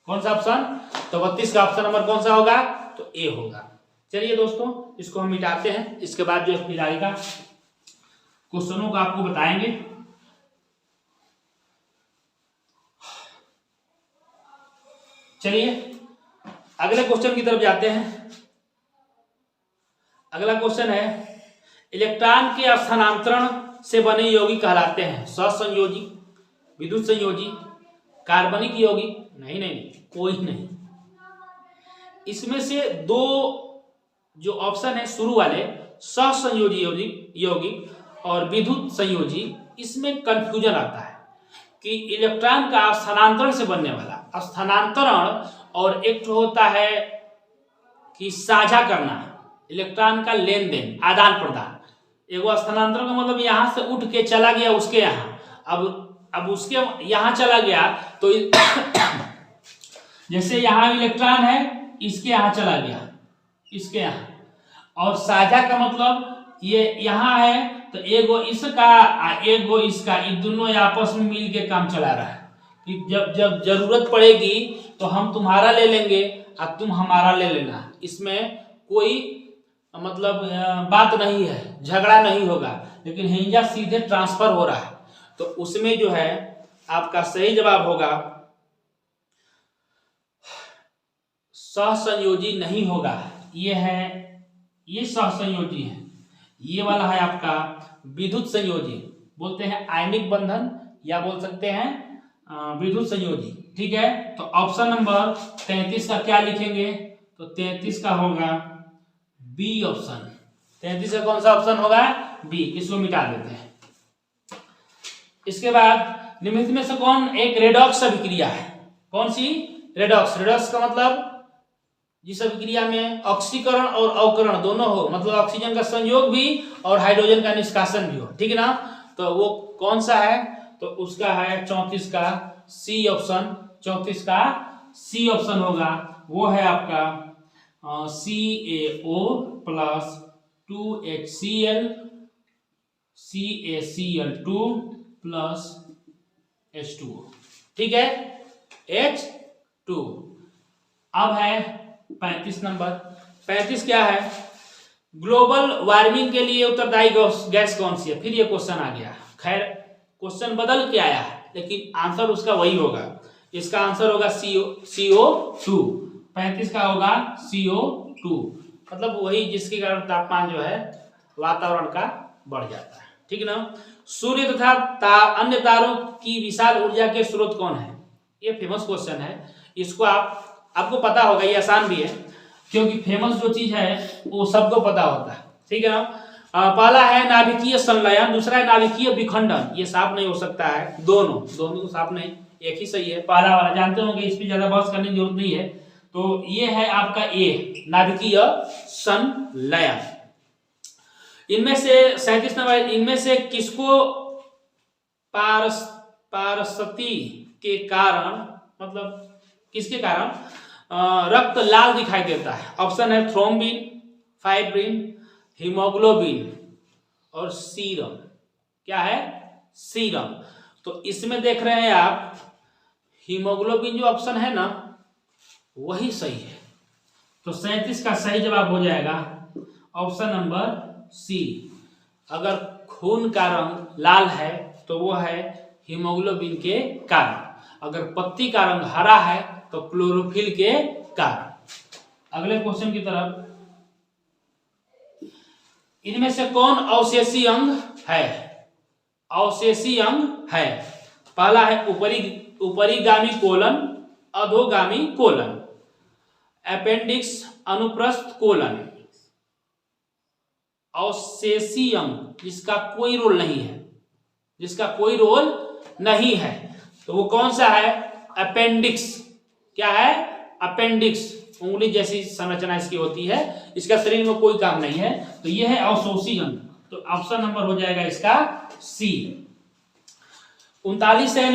कौन सा ऑप्शन? तो 32 का ऑप्शन नंबर कौन सा होगा? तो ए होगा। चलिए दोस्तों, इसको हम मिटाते हैं। इसके बाद जो फिर आएगा क्वेश्चनों को आपको बताएंगे। चलिए अगले क्वेश्चन की तरफ जाते हैं। अगला क्वेश्चन है, इलेक्ट्रॉन के स्थानांतरण से बने यौगिक कहलाते हैं सहसंयोजी, विद्युत संयोजी, कार्बनिक यौगिक? नहीं, कोई नहीं। इसमें से दो जो ऑप्शन है शुरू वाले, सहसंयोजी यौगिक और विद्युत संयोजी, इसमें कंफ्यूजन आता है कि इलेक्ट्रॉन का स्थानांतरण से बनने वाला स्थानांतरण, और एक तो होता है कि साझा करना, इलेक्ट्रॉन का लेन देन, आदान प्रदान। एगो स्थानांतरण का मतलब यहां से उठ के चला गया उसके यहाँ, अब उसके यहां चला गया, तो जैसे यहां इलेक्ट्रॉन है, इसके यहां चला गया, इसके यहाँ। और साझा का मतलब ये यहाँ है तो एगो इसका एगो इसका, ये दोनों आपस में मिल के काम चला रहा है कि जब जरूरत पड़ेगी तो हम तुम्हारा ले लेंगे और तुम हमारा ले लेना। इसमें कोई मतलब बात नहीं है, झगड़ा नहीं होगा, लेकिन हिंजा सीधे ट्रांसफर हो रहा है। तो उसमें जो है आपका सही जवाब होगा सहसंयोजी नहीं होगा। ये है, ये सहसंयोजी है, ये वाला है आपका विद्युत संयोजी, बोलते हैं आयनिक बंधन या बोल सकते हैं विद्युत संयोजी। ठीक है, तो ऑप्शन नंबर 33 का क्या लिखेंगे? तो 33 का होगा बी ऑप्शन। 33 का कौन सा ऑप्शन होगा? बी। इसको मिटा देते हैं। इसके बाद निम्नलिखित में से कौन एक रेडॉक्स अभिक्रिया है? कौन सी? रेडॉक्स। रेडॉक्स का मतलब जिस अभिक्रिया में ऑक्सीकरण और अवकरण दोनों हो, मतलब ऑक्सीजन का संयोग भी और हाइड्रोजन का निष्कासन भी हो। ठीक है ना? तो वो कौन सा है? तो उसका है 34 का सी ऑप्शन। 34 का सी ऑप्शन होगा, वो है आपका CaO plus 2HCl CaCl2 plus H2O। ठीक है, H2। अब है 35 नंबर। 35 क्या है? ग्लोबल वार्मिंग के लिए उत्तरदायी गैस कौन सी है? फिर ये क्वेश्चन आ गया। खैर क्वेश्चन बदल के आया है, लेकिन आंसर उसका वही होगा। इसका आंसर होगा CO2। 35 का होगा CO2, मतलब वही जिसके कारण तापमान जो है वातावरण का बढ़ जाता है। ठीक है ना? सूर्य तथा अन्य तारों की विशाल ऊर्जा के स्रोत कौन है? ये फेमस क्वेश्चन है। इसको आपको पता होगा, ये आसान भी है, क्योंकि फेमस जो चीज है वो सबको पता होता है। ठीक है ना? पहला है नाभिकीय संलयन, दूसरा है नाभिकीय विखंडन। ये साफ नहीं हो सकता है, दोनों को साफ नहीं, एक ही सही है। पहला वाला जानते होंगे, इस पे ज्यादा बहस करने की जरूरत नहीं है। तो ये है आपका ए, नाभिकीय संलयन। इनमें से 37 नंबर, इनमें से किसको पारस्ती के कारण, मतलब किसके कारण रक्त लाल दिखाई देता है? ऑप्शन है थ्रोम्बिन, फाइब्रिन, हीमोग्लोबिन और सीरम। क्या है? सीरम। तो इसमें देख रहे हैं आप हीमोग्लोबिन जो ऑप्शन है ना वही सही है। तो 37 का सही जवाब हो जाएगा ऑप्शन नंबर सी। अगर खून का रंग लाल है तो वो है हीमोग्लोबिन के कारण, अगर पत्ती का रंग हरा है तो क्लोरोफिल के कारण। अगले क्वेश्चन की तरफ, इनमें से कौन अवशेषी अंग है? अवशेषी अंग है, पहला है ऊपरीगामी कोलन, अधोगामी कोलन, अपेंडिक्स, अनुप्रस्थ कोलन। अवशेषी अंग जिसका कोई रोल नहीं है, जिसका कोई रोल नहीं है, तो वो कौन सा है? अपेंडिक्स। क्या है? अपेंडिक्स। उंगली जैसी संरचना इसकी होती है, इसका शरीर में कोई काम नहीं है, तो ये है अवशोषी अंग। तो ऑप्शन नंबर हो जाएगा इसका सी। 39 है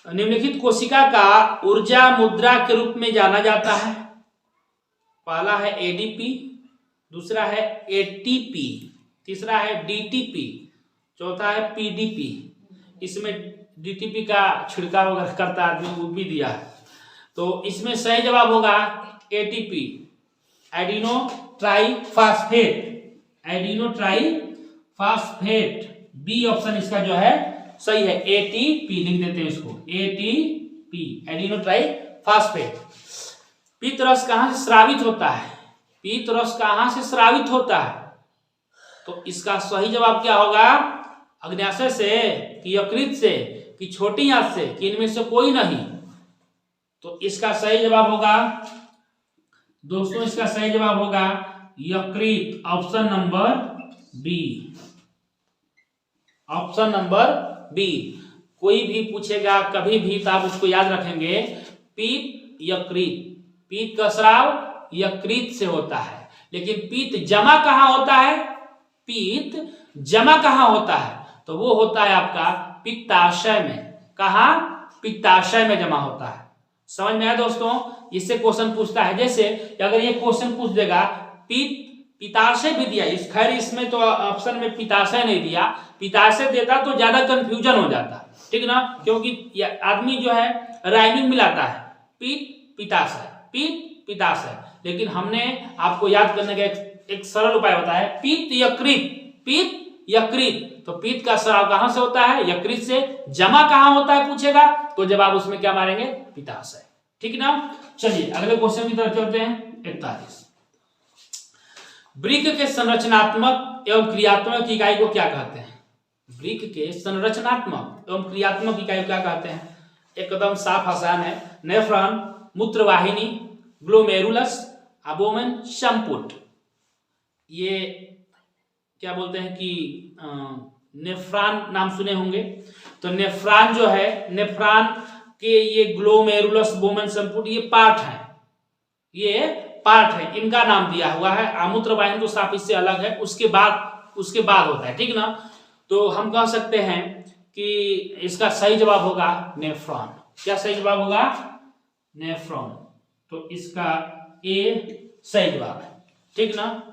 निम्नलिखित कोशिका का ऊर्जा मुद्रा के रूप में जाना जाता है। पहला है एडीपी, दूसरा है एटीपी, तीसरा है डीटीपी, चौथा है पीडीपी। इसमें डीटीपी का छिड़काव वगैरह करता आदमी, वो भी दिया है। तो इसमें सही जवाब होगा ATP, adenosine triphosphate, adenosine triphosphate. B option इसका जो है सही है, एटीपी लिख देते हैं इसको, एटीपी, एडिनो ट्राईफास्फेट। पीत रस कहां से स्रावित होता है? पीत रस कहां से स्रावित होता है? तो इसका सही जवाब क्या होगा? अग्न्याशय से कि यकृत से कि छोटी आंत से कि इनमें से कोई नहीं? तो इसका सही जवाब होगा दोस्तों, इसका सही जवाब होगा यकृत, option number B, option number B. कोई भी पूछेगा कभी भी तो आप उसको याद रखेंगे, पीत यकृत, पीत का स्राव यकृत से होता है। लेकिन पीत जमा कहां होता है? पीत जमा कहां होता है? तो वो होता है आपका पित्ताशय में। कहां? पित्ताशय में जमा होता है। समझ में आया दोस्तों? इससे क्वेश्चन पूछता है, जैसे अगर ये क्वेश्चन पूछ देगा पित्ताशय भी दिया, इस खैर इसमें तो ऑप्शन में पित्ताशय नहीं दिया, पित्ताशय देता तो ज्यादा कंफ्यूजन हो जाता, ठीक ना? क्योंकि आदमी जो है राइमिंग मिलाता है, पीत पित्ताशय, पीत पित्ताशय। लेकिन हमने आपको याद करने का एक सरल उपाय बताया, पीत यकृत, पीत यकृत। तो पीत का स्राव कहां से होता है? यकृत से। जमा कहां होता है पूछेगा तो जवाब उसमें क्या मारेंगे? पित्ताशय, ठीक ना? चलिए अगले क्वेश्चन की तरफ चलते हैं। 41, वृक्क के संरचनात्मक एवं क्रियात्मक इकाई को क्या कहते हैं? वृक्क के संरचनात्मक एवं क्रियात्मक इकाई को क्या कहते हैं? एकदम साफ आसान है, नेफ्रॉन, मूत्रवाहिनी, ग्लोमेरुलस, अबोमेन, संपुट। ये क्या बोलते हैं कि नेफ्रॉन नाम सुने होंगे। तो नेफ्रॉन जो है, नेफ्रॉन के ये ग्लोमेरुलस, बोमेन, संपुट ये पार्ट है, ये पार्ट है, इनका नाम दिया हुआ है। आमूत्रवाहिनी तो साफ इससे अलग है, उसके बाद होता है, ठीक ना? तो हम कह सकते हैं कि इसका सही जवाब होगा नेफ्रॉन। क्या सही जवाब होगा? नेफ्रॉन। तो इसका ए सही जवाब है, ठीक ना?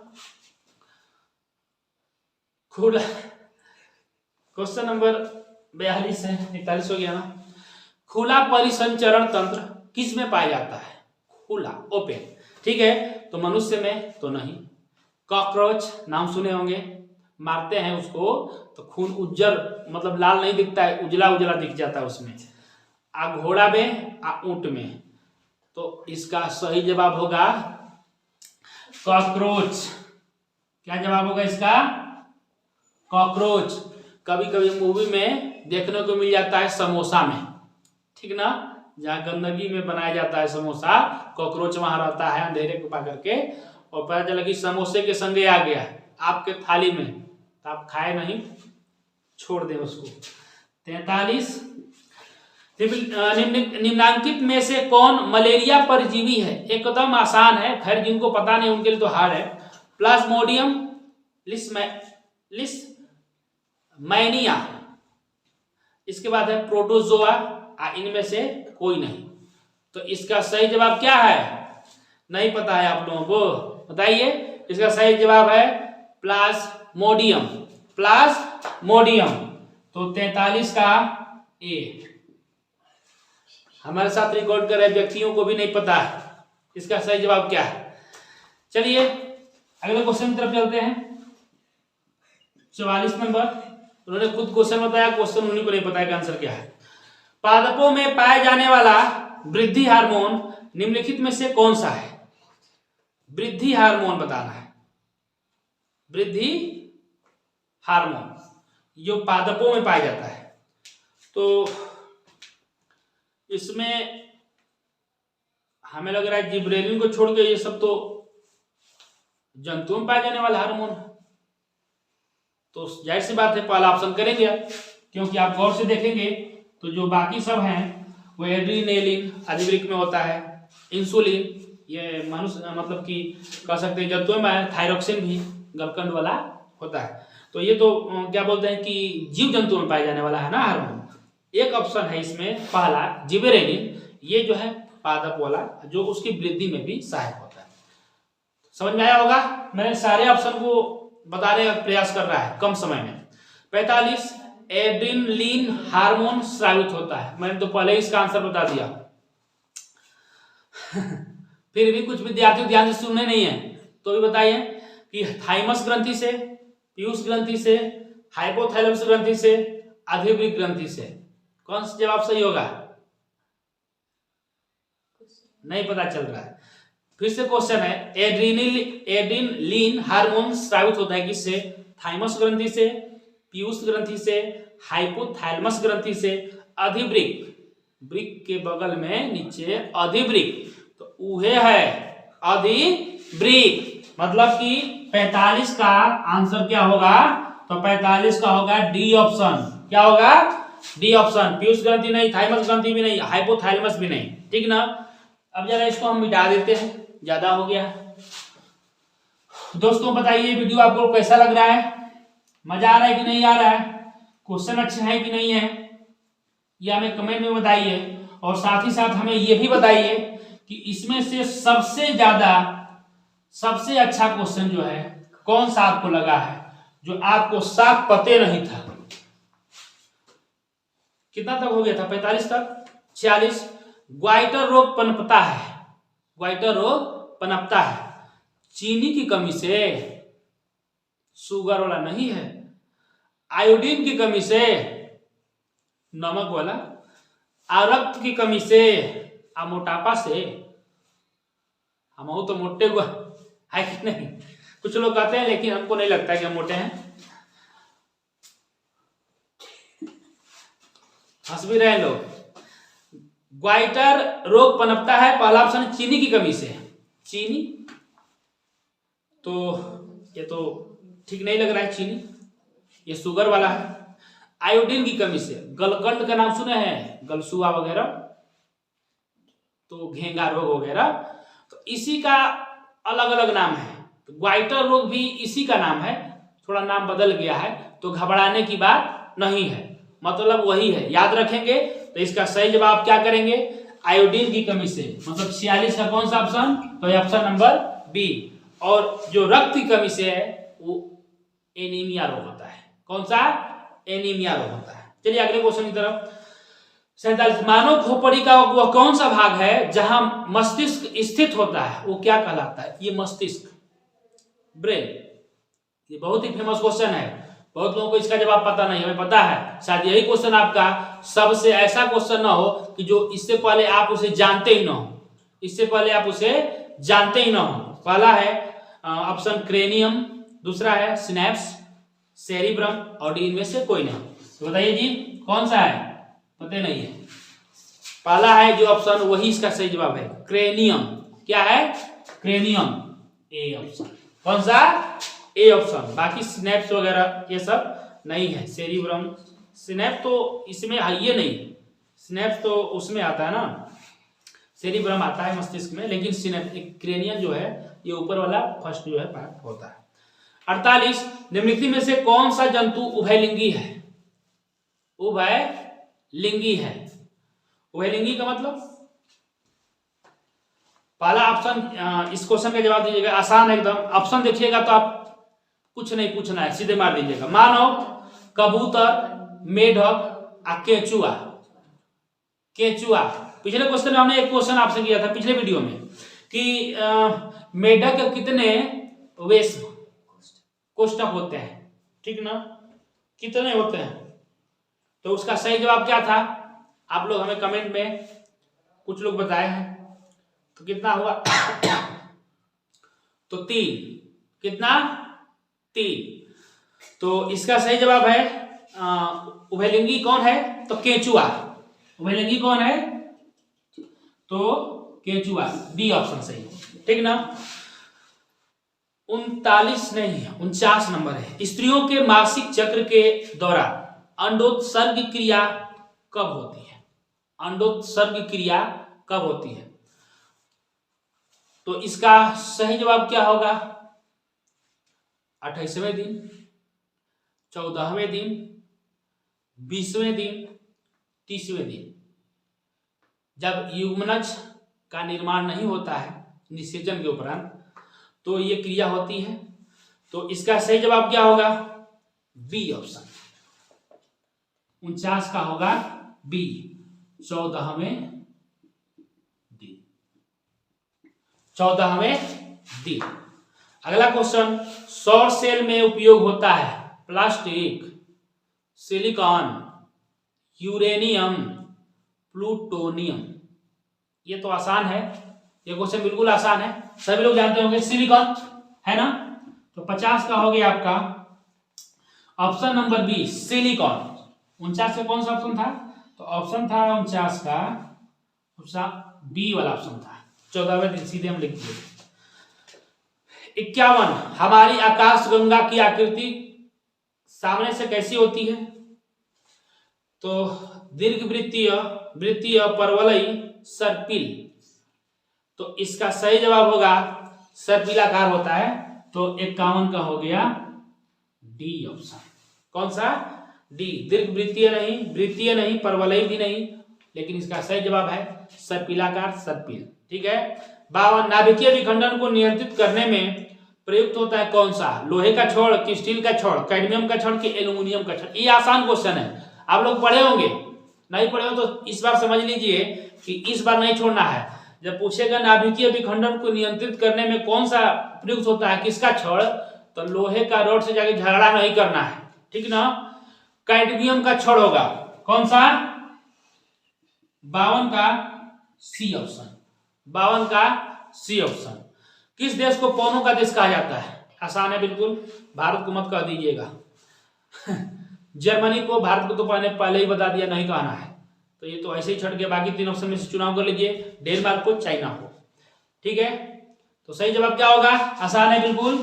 क्वेश्चन नंबर 42 है, 41 हो गया ना। खुला परिसंचरण तंत्र किस में पाया जाता है? खुला, ओपन, ठीक है? तो मनुष्य में तो नहीं। कॉकरोच नाम सुने होंगे, मारते हैं उसको तो खून उज्जर, मतलब लाल नहीं दिखता है, उजला उजला दिख जाता है उसमें। आ घोड़ा में, आ ऊंट में। तो इसका सही जवाब होगा कॉकरोच। क्या जवाब होगा इसका? कॉकरोच। कभी कभी मूवी में देखने को मिल जाता है समोसा में, ठीक ना? जहाँ गंदगी में बनाया जाता है समोसा, कॉकरोच वहां रहता है अंधेरे को पा करके, और पता चला कि समोसे के संगे आ गया आपके थाली में, तो आप खाए नहीं, छोड़ दें उसको। 43, निम्नांकित में से कौन मलेरिया परजीवी है? एकदम आसान है, खैर जिनको पता नहीं उनके लिए तो हार्ड है। प्लाज्मोडियम, लिस्मैनिया, इसके बाद है प्रोटोजोआ, इनमें से कोई नहीं। तो इसका सही जवाब क्या है? नहीं पता है आप लोगों को? बताइए। इसका सही जवाब है प्लाज्मोडियम, प्लाज्मोडियम। तो 43 का ए, हमारे साथ रिकॉर्ड कर रहे व्यक्तियों को भी नहीं पता है इसका सही जवाब क्या है। चलिए अगले क्वेश्चन की तरफ चलते हैं। 44 नंबर, उन्होंने खुद क्वेश्चन बताया, क्वेश्चन उन्हीं को नहीं पता है कि आंसर क्या है। पादपों में पाए जाने वाला वृद्धि हार्मोन निम्नलिखित में से कौन सा है? वृद्धि हार्मोन बताना है। वृद्धि हार्मोन जो पादपों में पाया जाता है, तो इसमें हमें लग रहा है जिब्रेलिन को छोड़ के ये सब तो जंतुओं में पाए जाने वाला हार्मोन है, तो जाहिर सी बात है पहला ऑप्शन करेंगे आप, क्योंकि आप गौर से देखेंगे तो जो बाकी सब हैं वो एड्रीनेलिन अधिवृक्क में होता है, इंसुलिन ये मनुष्य मतलब कि कह सकते हैं जंतुओं में, थायरोक्सिन भी गलकंड वाला होता है। तो ये तो क्या बोलते हैं कि जीव जंतुओं में पाए जाने वाला है ना हार्मोन। एक ऑप्शन है इसमें पहला जिबरेलिन, ये जो है पादप वाला जो उसकी वृद्धि में भी सहायक होता है। समझ में आया होगा, मैंने सारे ऑप्शन को बताने का प्रयास कर रहा है कम समय में। 45 एड्रेनलिन हार्मोन स्रावित होता है, मैंने तो पहले ही इसका आंसर बता दिया फिर भी कुछ विद्यार्थी ध्यान से सुनने नहीं है तो भी बताइए कि थाइमस ग्रंथि से, पीयूष ग्रंथि से, हाइपोथैलेमस ग्रंथि से, अधिवृक्क ग्रंथि से, कौन सा जवाब सही होगा? नहीं पता चल रहा है। फिर से क्वेश्चन है, एड्रेनलिन हार्मोन स्रावित होता है किससे? थाइमस ग्रंथि से, पीयूष ग्रंथि से, हाइपोथैलेमस ग्रंथि से, अधिवृक्क, वृक्क के बगल में नीचे अधिवृक्क, तो उहे है अधिवृक्क। मतलब कि 45 का आंसर क्या होगा? तो 45 का होगा डी ऑप्शन। क्या होगा? D option. पीयूष ग्रंथि नहीं, थाइमस ग्रंथि भी नहीं, हाइपोथैलेमस भी नहीं, ठीक ना। अब जरा इसको हम मिटा देते हैं, ज्यादा हो गया। दोस्तों बताइए वीडियो आपको कैसा लग रहा है? मजा आ रहा है कि नहीं आ रहा है? क्वेश्चन अच्छे हैं कि नहीं है, ये हमें कमेंट में बताइए। और साथ ही साथ हमें ये भी बताइए कि इसमें से सबसे ज्यादा, सबसे अच्छा क्वेश्चन जो है कौन सा आपको लगा है, जो आपको साफ पते नहीं था। कितना तक हो गया था? 45 तक। 46 ग्वाइटर रोग पनपता है, ग्वाइटर रोग पनपता है चीनी की कमी से, शुगर वाला नहीं है, आयोडीन की कमी से, नमक वाला, रक्त की कमी से, मोटापा से। हम तो मोटे है कि नहीं? कुछ लोग कहते हैं, लेकिन हमको नहीं लगता है कि हम मोटे हैं। हंस भी रहे लोग। ग्वाइटर रोग पनपता है, पहला ऑप्शन चीनी की कमी से। चीनी तो ये तो ठीक नहीं लग रहा है, चीनी ये शुगर वाला है। आयोडीन की कमी से, गलकंड का नाम सुने हैं, गलसुआ वगैरह, तो घेंगा रोग वगैरह, तो इसी का अलग अलग नाम है। तो ग्वाइटर रोग भी इसी का नाम है, थोड़ा नाम बदल गया है, तो घबराने की बात नहीं है, मतलब वही है, याद रखेंगे। तो इसका सही जवाब क्या करेंगे? आयोडीन की कमी से, मतलब 46 का कौन सा ऑप्शन? तो ऑप्शन नंबर बी। और जो रक्त की कमी से है वो एनीमिया रोग होता है। कौन सा? एनीमिया रोग होता है। चलिए अगले क्वेश्चन की तरफ। 47 मानव खोपड़ी का वह कौन सा भाग है जहां मस्तिष्क स्थित होता है, वो क्या कहलाता है? ये मस्तिष्क, ब्रेन। ये बहुत ही फेमस क्वेश्चन है, बहुत लोगों को इसका जवाब पता नहीं, हमें पता है। शायद यही क्वेश्चन आपका सबसे ऐसा क्वेश्चन ना हो कि जो इससे पहले आप उसे जानते ही ना हो, इससे पहले आप उसे जानते ही ना हो। पहला है ऑप्शन क्रेनियम, दूसरा है सिनेप्स, सेरिब्रम, और डी इनमें से कोई नहीं। तो बताइए जी कौन सा है? पता नहीं है। पहला है जो ऑप्शन, वही इसका सही जवाब है, क्रेनियम। क्या है? Cranium, A option. कौन सा? A option. बाकी सिनेप्स वगैरह ये सब नहीं है। सेरिब्रम, सिनेप्स तो इसमें है ये नहीं, सिनेप्स तो उसमें आता है ना, सेरिब्रम आता है मस्तिष्क में, लेकिन सिनेप्स, क्रेनियम जो है ये ऊपर वाला फर्स्ट जो है पार्ट होता है। 48 निम्नलिखित में से कौन सा जंतु उभयलिंगी है? उभयलिंगी है। उभयलिंगी का मतलब, पहला ऑप्शन, इस क्वेश्चन का जवाब दीजिएगा, आसान एकदम। ऑप्शन देखिएगा तो आप कुछ नहीं पूछना है, सीधे मार दीजिएगा। मानव, कबूतर, मेढक, केंचुआ। केंचुआ पिछले क्वेश्चन में हमने एक क्वेश्चन आपसे किया था पिछले वीडियो में कि मेढक कितने वेश्म कोष्ठक होते हैं, ठीक ना, कितने होते हैं? तो उसका सही जवाब क्या था? आप लोग हमें कमेंट में कुछ लोग बताए हैं, तो कितना हुआ? तो 3। कितना? 3। तो इसका सही जवाब है उभयलिंगी कौन है? तो केंचुआ। उभयलिंगी कौन है? तो केंचुआ, डी ऑप्शन सही, ठीक ना। 39 नहीं 49 नंबर है। स्त्रियों के मासिक चक्र के दौरान अंडोत्सर्ग क्रिया कब होती है? अंडोत्सर्ग क्रिया कब होती है? तो इसका सही जवाब क्या होगा? 28वें दिन, 14वें दिन, 20वें दिन, 30वें दिन। जब युग्मनज का निर्माण नहीं होता है निषेचन के उपरांत, तो ये क्रिया होती है। तो इसका सही जवाब क्या होगा? बी ऑप्शन, 49 का होगा बी, 14वें दिन। 14वें दिन। अगला क्वेश्चन, सौर सेल में उपयोग होता है प्लास्टिक, सिलिकॉन, यूरेनियम, प्लूटोनियम। ये तो आसान है, ये क्वेश्चन बिल्कुल आसान है, सभी लोग जानते होंगे। सिलिकॉन है ना। तो 50 का हो गया आपका ऑप्शन नंबर बी, सिलिकॉन। 49 का कौन सा ऑप्शन था? तो ऑप्शन था 49 का बी वाला ऑप्शन था। 14वें दिन सीधे हम लिख दिए। 51, हमारी आकाशगंगा की आकृति सामने से कैसी होती है? तो दीर्घवृत्तीय, वृत्तीय, परवलयी, सर्पिल। तो इसका सही जवाब होगा सर्पिलाकार होता है। तो 51 का हो गया डी ऑप्शन। कौन सा? डी। दीर्घवृत्तीय नहीं, वृत्तीय नहीं, परवलयी भी नहीं, लेकिन इसका सही जवाब है सर्पिलाकार, सर्पिल, ठीक है। 52, नाभिकीय विखंडन को नियंत्रित करने में प्रयुक्त होता है कौन सा? लोहे का छड़ कि स्टील का छड़, कैडमियम का छड़ कि एल्यूमिनियम का छड़? ये आसान क्वेश्चन है, आप लोग पढ़े होंगे। नहीं पढ़े हो तो इस बार समझ लीजिए कि इस बार नहीं छोड़ना है। जब पूछेगा नाभिकीय विखंडन को नियंत्रित करने में कौन सा प्रयुक्त होता है, किसका छड़, तो लोहे का रॉड से जाके झगड़ा नहीं करना है, ठीक ना। कैडमियम का छड़ होगा। कौन सा? 52 का सी ऑप्शन, 52 का सी ऑप्शन। किस देश को पौनों का देश कहा जाता है? आसान है बिल्कुल, भारत को मत कह दीजिएगा। जर्मनी को, भारत को तो पहले ही बता दिया, नहीं कहना है, तो ये तो ऐसे ही छट गया। बाकी 3 ऑप्शन में से चुनाव कर लीजिए, डेनमार्क को, चाइना को, ठीक है। तो सही जवाब क्या होगा? आसान है बिल्कुल।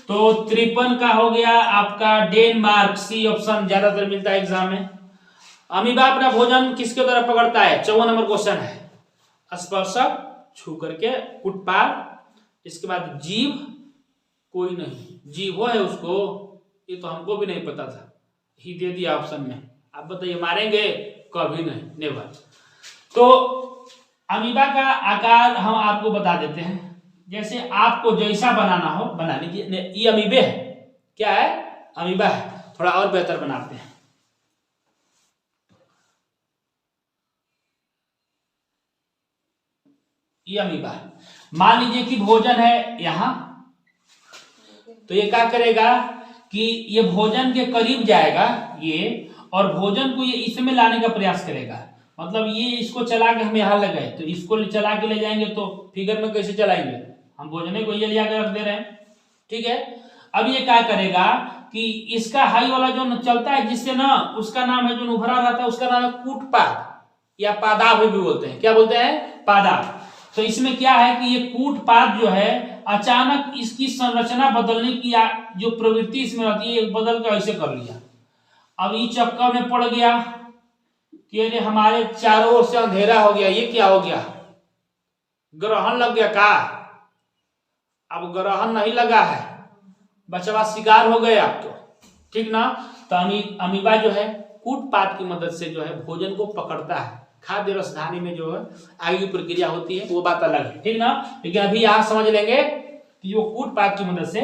तो 53 का हो गया आपका डेनमार्क, सी ऑप्शन ज्यादातर मिलता है एग्जाम में। अमीबा अपना भोजन किसके द्वारा पकड़ता है? 54 नंबर क्वेश्चन है। स्पर्शक, छू करके, कुटपाट, इसके बाद जीव, कोई नहीं, जीव है उसको, ये तो हमको भी नहीं पता था, ही दे दिया ऑप्शन में। आप बताइए मारेंगे? कभी नहीं, नेवर। तो अमीबा का आकार हम आपको बता देते हैं, जैसे आपको जैसा बनाना हो बना लीजिए। ये अमीबे है, क्या है? अमीबा है। थोड़ा और बेहतर बनाते हैं। ये अमीबा है। मान लीजिए कि भोजन है यहां, तो ये क्या करेगा कि ये भोजन के करीब जाएगा ये, और भोजन को ये इसमें लाने का प्रयास करेगा। मतलब ये इसको चला के हम यहाँ ले गए, तो इसको चला के ले जाएंगे, तो फिगर में कैसे चलाएंगे? हम भोजन को ये ले जाकर रख दे रहे हैं, ठीक है। अब ये क्या करेगा कि इसका हाई वाला जो चलता है जिससे ना, उसका नाम है, जो उभरा रहता है उसका नाम है कूटपाद या पादाभ भी बोलते हैं। क्या बोलते हैं? पादाभ। तो इसमें क्या है कि ये कूटपाद जो है अचानक इसकी संरचना बदलने की जो प्रवृत्ति इसमें रहती है, बदल कर ऐसे कर लिया। अब ये चक्कर में पड़ गया कि अरे हमारे चारों ओर से अंधेरा हो गया, ये क्या हो गया? ग्रहण लग गया का? अब ग्रहण नहीं लगा है, बचवा शिकार हो गए आप तो, ठीक ना। तो अमीबा जो है कूटपाद की मदद से जो है भोजन को पकड़ता है। खाद्य रसधानी में जो है आगे की प्रक्रिया होती है वो बात अलग है, ठीक ना। लेकिन अभी यहां समझ लेंगे कि वो कूटपाद की मदद से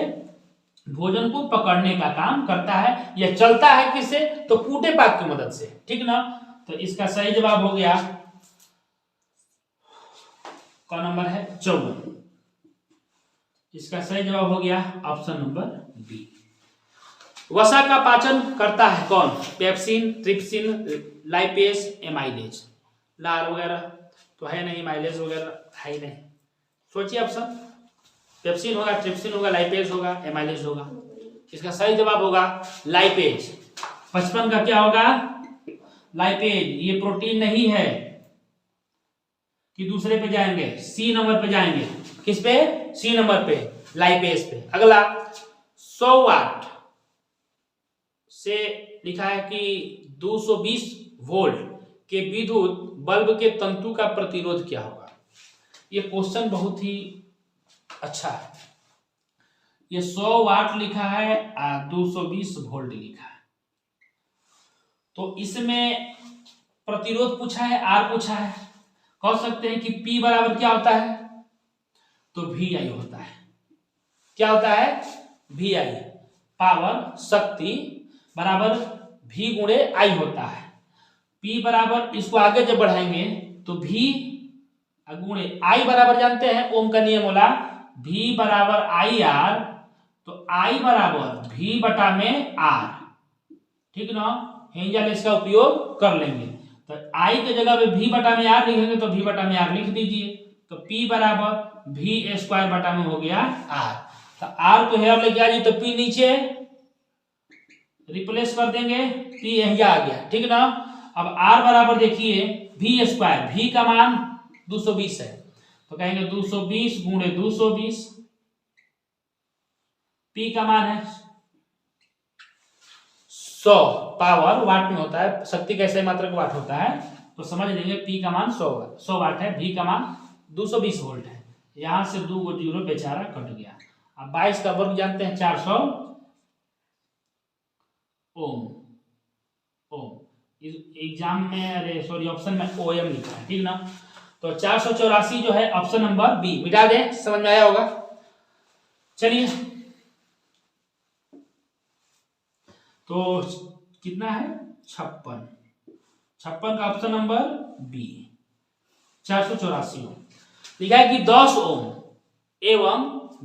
भोजन को पकड़ने का काम करता है। यह चलता है किससे? तो कूटेपाद की मदद से, ठीक ना। तो इसका सही जवाब हो गया कौन नंबर है 54। इसका सही जवाब हो गया ऑप्शन नंबर बी। वसा का पाचन करता है कौन? Pepsin, trypsin, lipase, amylase. लार वगैरह तो है नहीं, माइलेज वगैरह है ही नहीं। सोचिए ऑप्शन, पेप्सिन होगा, ट्रिप्सिन होगा, लाइपेज होगा, एमाइलेज होगा। इसका सही जवाब होगा लाइपेज। 55 का क्या होगा? लाइपेज। ये प्रोटीन नहीं है कि दूसरे पे जाएंगे, सी नंबर पे जाएंगे। किस पे? सी नंबर पे, लाइपेज पे। अगला 100 वाट से लिखा है कि 220 वोल्ट के विद्युत बल्ब के तंतु का प्रतिरोध क्या होगा? ये क्वेश्चन बहुत ही अच्छा है। ये 100 वाट लिखा है और 220 वोल्ट लिखा है, तो इसमें प्रतिरोध पूछा है, आर पूछा है। कह सकते हैं कि P बराबर क्या होता है? तो VI होता है। क्या होता है? VI, पावर, शक्ति बराबर V गुणे I होता है। P बराबर, इसको आगे जब बढ़ाएंगे तो V गुणे I बराबर, जानते हैं ओम का नियम बोला V बराबर IR, तो I बराबर V बटा में R। ठीक ना? हेंजल इसका उपयोग कर लेंगे, तो I के जगह पे V बटा में R लिखेंगे तो V बटा में R लिख दीजिए, तो P बराबर V स्क्वायर बटा में हो गया R। तो R को हेयर लेके आ जाइए, तो P नीचे रिप्लेस कर देंगे, P यही आ गया। ठीक ना? अब R बराबर देखिए V स्क्वायर, V का मान 220 है, तो कहेंगे 220 गुणे 220, P का मान है 100, पावर वाट में होता है, शक्ति कैसे मात्रक वाट होता है, तो समझ लेंगे P का मान 100 वाट है, V का मान 220 वोल्ट है। यहां से 2 को 0 बेचारा कट गया। अब 22 का वर्ग जानते हैं 400 ओम। एग्जाम में, अरे सॉरी, ऑप्शन में OM लिखा है। ठीक ना? तो 484 जो है ऑप्शन नंबर बी। मिटा दें, समझ में आया होगा। चलिए, तो कितना है? 56 का ऑप्शन नंबर बी 484 ओम। लिखा है कि 10 ओम एवं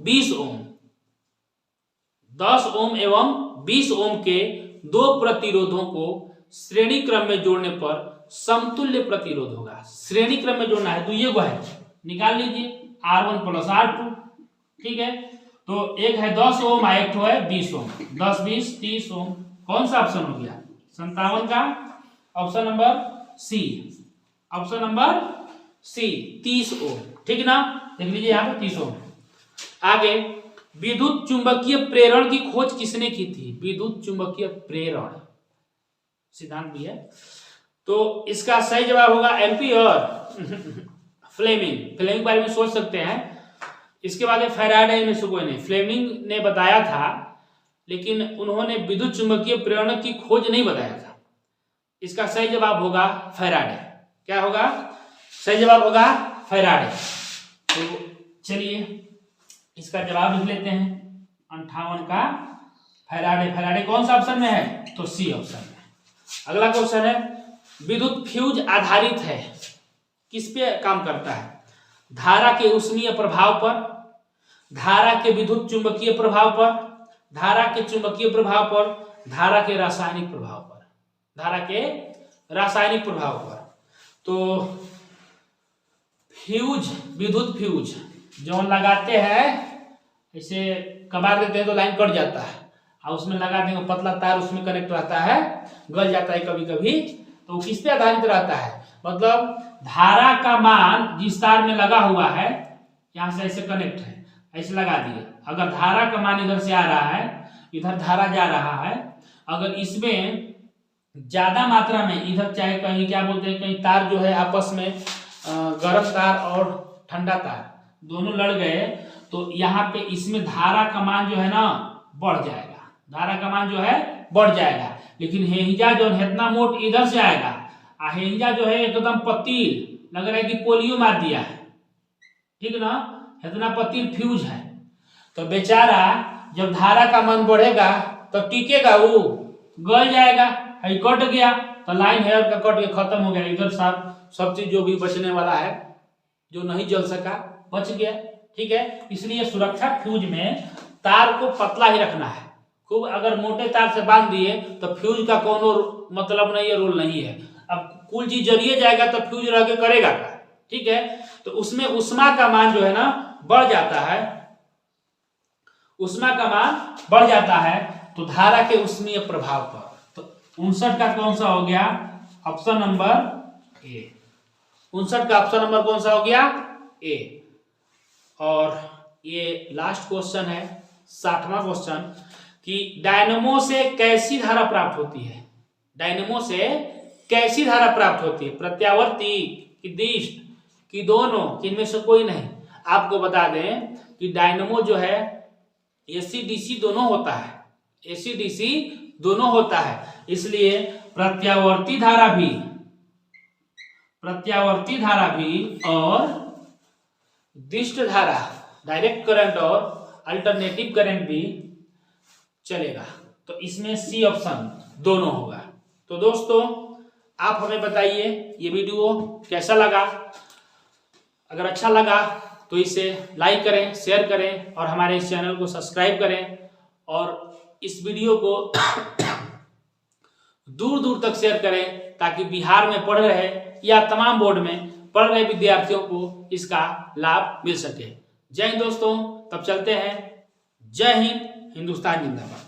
20 ओम, 10 ओम एवं 20 ओम के दो प्रतिरोधों को श्रेणी क्रम में जोड़ने पर समतुल्य प्रतिरोध होगा। श्रेणी क्रम में जोड़ना है तो ये है, निकाल लीजिए R1 प्लस R2। ठीक है, तो एक है 10 ओम, एक है 20 ओम। 10 20 30 ओम। कौन सा ऑप्शन हो गया? 57 का option number C. Option number C 30 ohm. ठीक ना? देख लीजिए यहाँ पे 30 ओम। आगे, विद्युत चुंबकीय प्रेरण की खोज किसने की थी? विद्युत चुंबकीय प्रेरण सिद्धांत भी है, तो इसका सही जवाब होगा एम्पियर। फ्लेमिंग। फ्लेमिंग बारे में सोच सकते हैं। इसके बाद फैराडे में से कोई नहीं, फ्लेमिंग ने बताया था, लेकिन उन्होंने विद्युत चुंबकीय प्रेरण की खोज नहीं बताया था। इसका सही जवाब होगा फैराडे। क्या होगा? सही जवाब होगा फैराडे। तो चलिए इसका जवाब लिख लेते हैं 58 का फैराडे। फैराडे कौन सा ऑप्शन में है? तो सी ऑप्शन में। अगला क्वेश्चन है, विद्युत फ्यूज आधारित है, किस पे काम करता है? धारा के उष्मीय प्रभाव पर, धारा के विद्युत चुंबकीय प्रभाव पर, धारा के चुंबकीय प्रभाव पर, धारा के रासायनिक प्रभाव पर। धारा के रासायनिक प्रभाव पर। तो फ्यूज, विद्युत फ्यूज जो लगाते हैं, ऐसे कबाड़ देते हैं तो लाइन कट जाता है, और उसमें लगा देंगे पतला तार, उसमें कनेक्ट रहता है, गल जाता है कभी कभी, तो वो किस पे आधारित रहता है? मतलब धारा का मान जिस तार में लगा हुआ है, यहाँ से ऐसे कनेक्ट है, ऐसे लगा दिए, अगर धारा का मान इधर से आ रहा है, इधर धारा जा रहा है, अगर इसमें ज्यादा मात्रा में इधर, चाहे कहीं क्या बोलते हैं, कहीं तार जो है आपस में गर्म तार और ठंडा तार दोनों लड़ गए, तो यहाँ पे इसमें धारा का मान जो है ना बढ़ जाएगा, धारा का मान जो है बढ़ जाएगा। लेकिन हेंजा जो है इतना मोट इधर से आएगा, और हेंजा जो है एकदम पतील, लग रहा है कि पोलियो मार दिया है। ठीक ना? इतना पतील फ्यूज है, तो बेचारा जब धारा का मान बढ़ेगा तो टिकेगा, वो गल जाएगा। कट गया तो लाइन हेयर का कट के खत्म हो गया, इधर सब चीज जो भी बचने वाला है जो नहीं जल सका, बच गया। ठीक है, इसलिए सुरक्षा फ्यूज में तार को पतला ही रखना है। खूब अगर मोटे तार से बांध दिए तो फ्यूज का कोनो मतलब नहीं है, रोल नहीं है। अब कुल चीज जलिए जाएगा तो फ्यूज रह के करेगा क्या? ठीक है, तो उसमें उष्मा का मान जो है ना बढ़ जाता है, उष्मा का मान बढ़ जाता है तो धारा के उष्मीय प्रभाव पर। तो 59 का कौन सा हो गया? Option number A. 59 का ऑप्शन नंबर कौन सा हो गया? ए। और ये लास्ट क्वेश्चन है, 60वां क्वेश्चन, कि डायनेमो से कैसी धारा प्राप्त होती है? डायनेमो से कैसी धारा प्राप्त होती है? प्रत्यावर्ती कि दिष्ट कि दोनों, कि इनमें से कोई नहीं? आपको बता दें कि डायनेमो जो है एसी डीसी दोनों होता है, एसी डीसी दोनों होता है, इसलिए प्रत्यावर्ती धारा भी और दिष्ट धारा, डायरेक्ट करंट और अल्टरनेटिव करंट भी चलेगा। तो इसमें सी ऑप्शन दोनों होगा। तो दोस्तों आप हमें बताइए ये वीडियो कैसा लगा। अगर अच्छा लगा तो इसे लाइक करें, शेयर करें और हमारे इस चैनल को सब्सक्राइब करें और इस वीडियो को दूर दूर तक शेयर करें ताकि बिहार में पढ़ रहे या तमाम बोर्ड में पढ़ रहे विद्यार्थियों को इसका लाभ मिल सके। जय हिंद दोस्तों, तब चलते हैं। जय हिंद, हिंदुस्तान जिंदाबाद।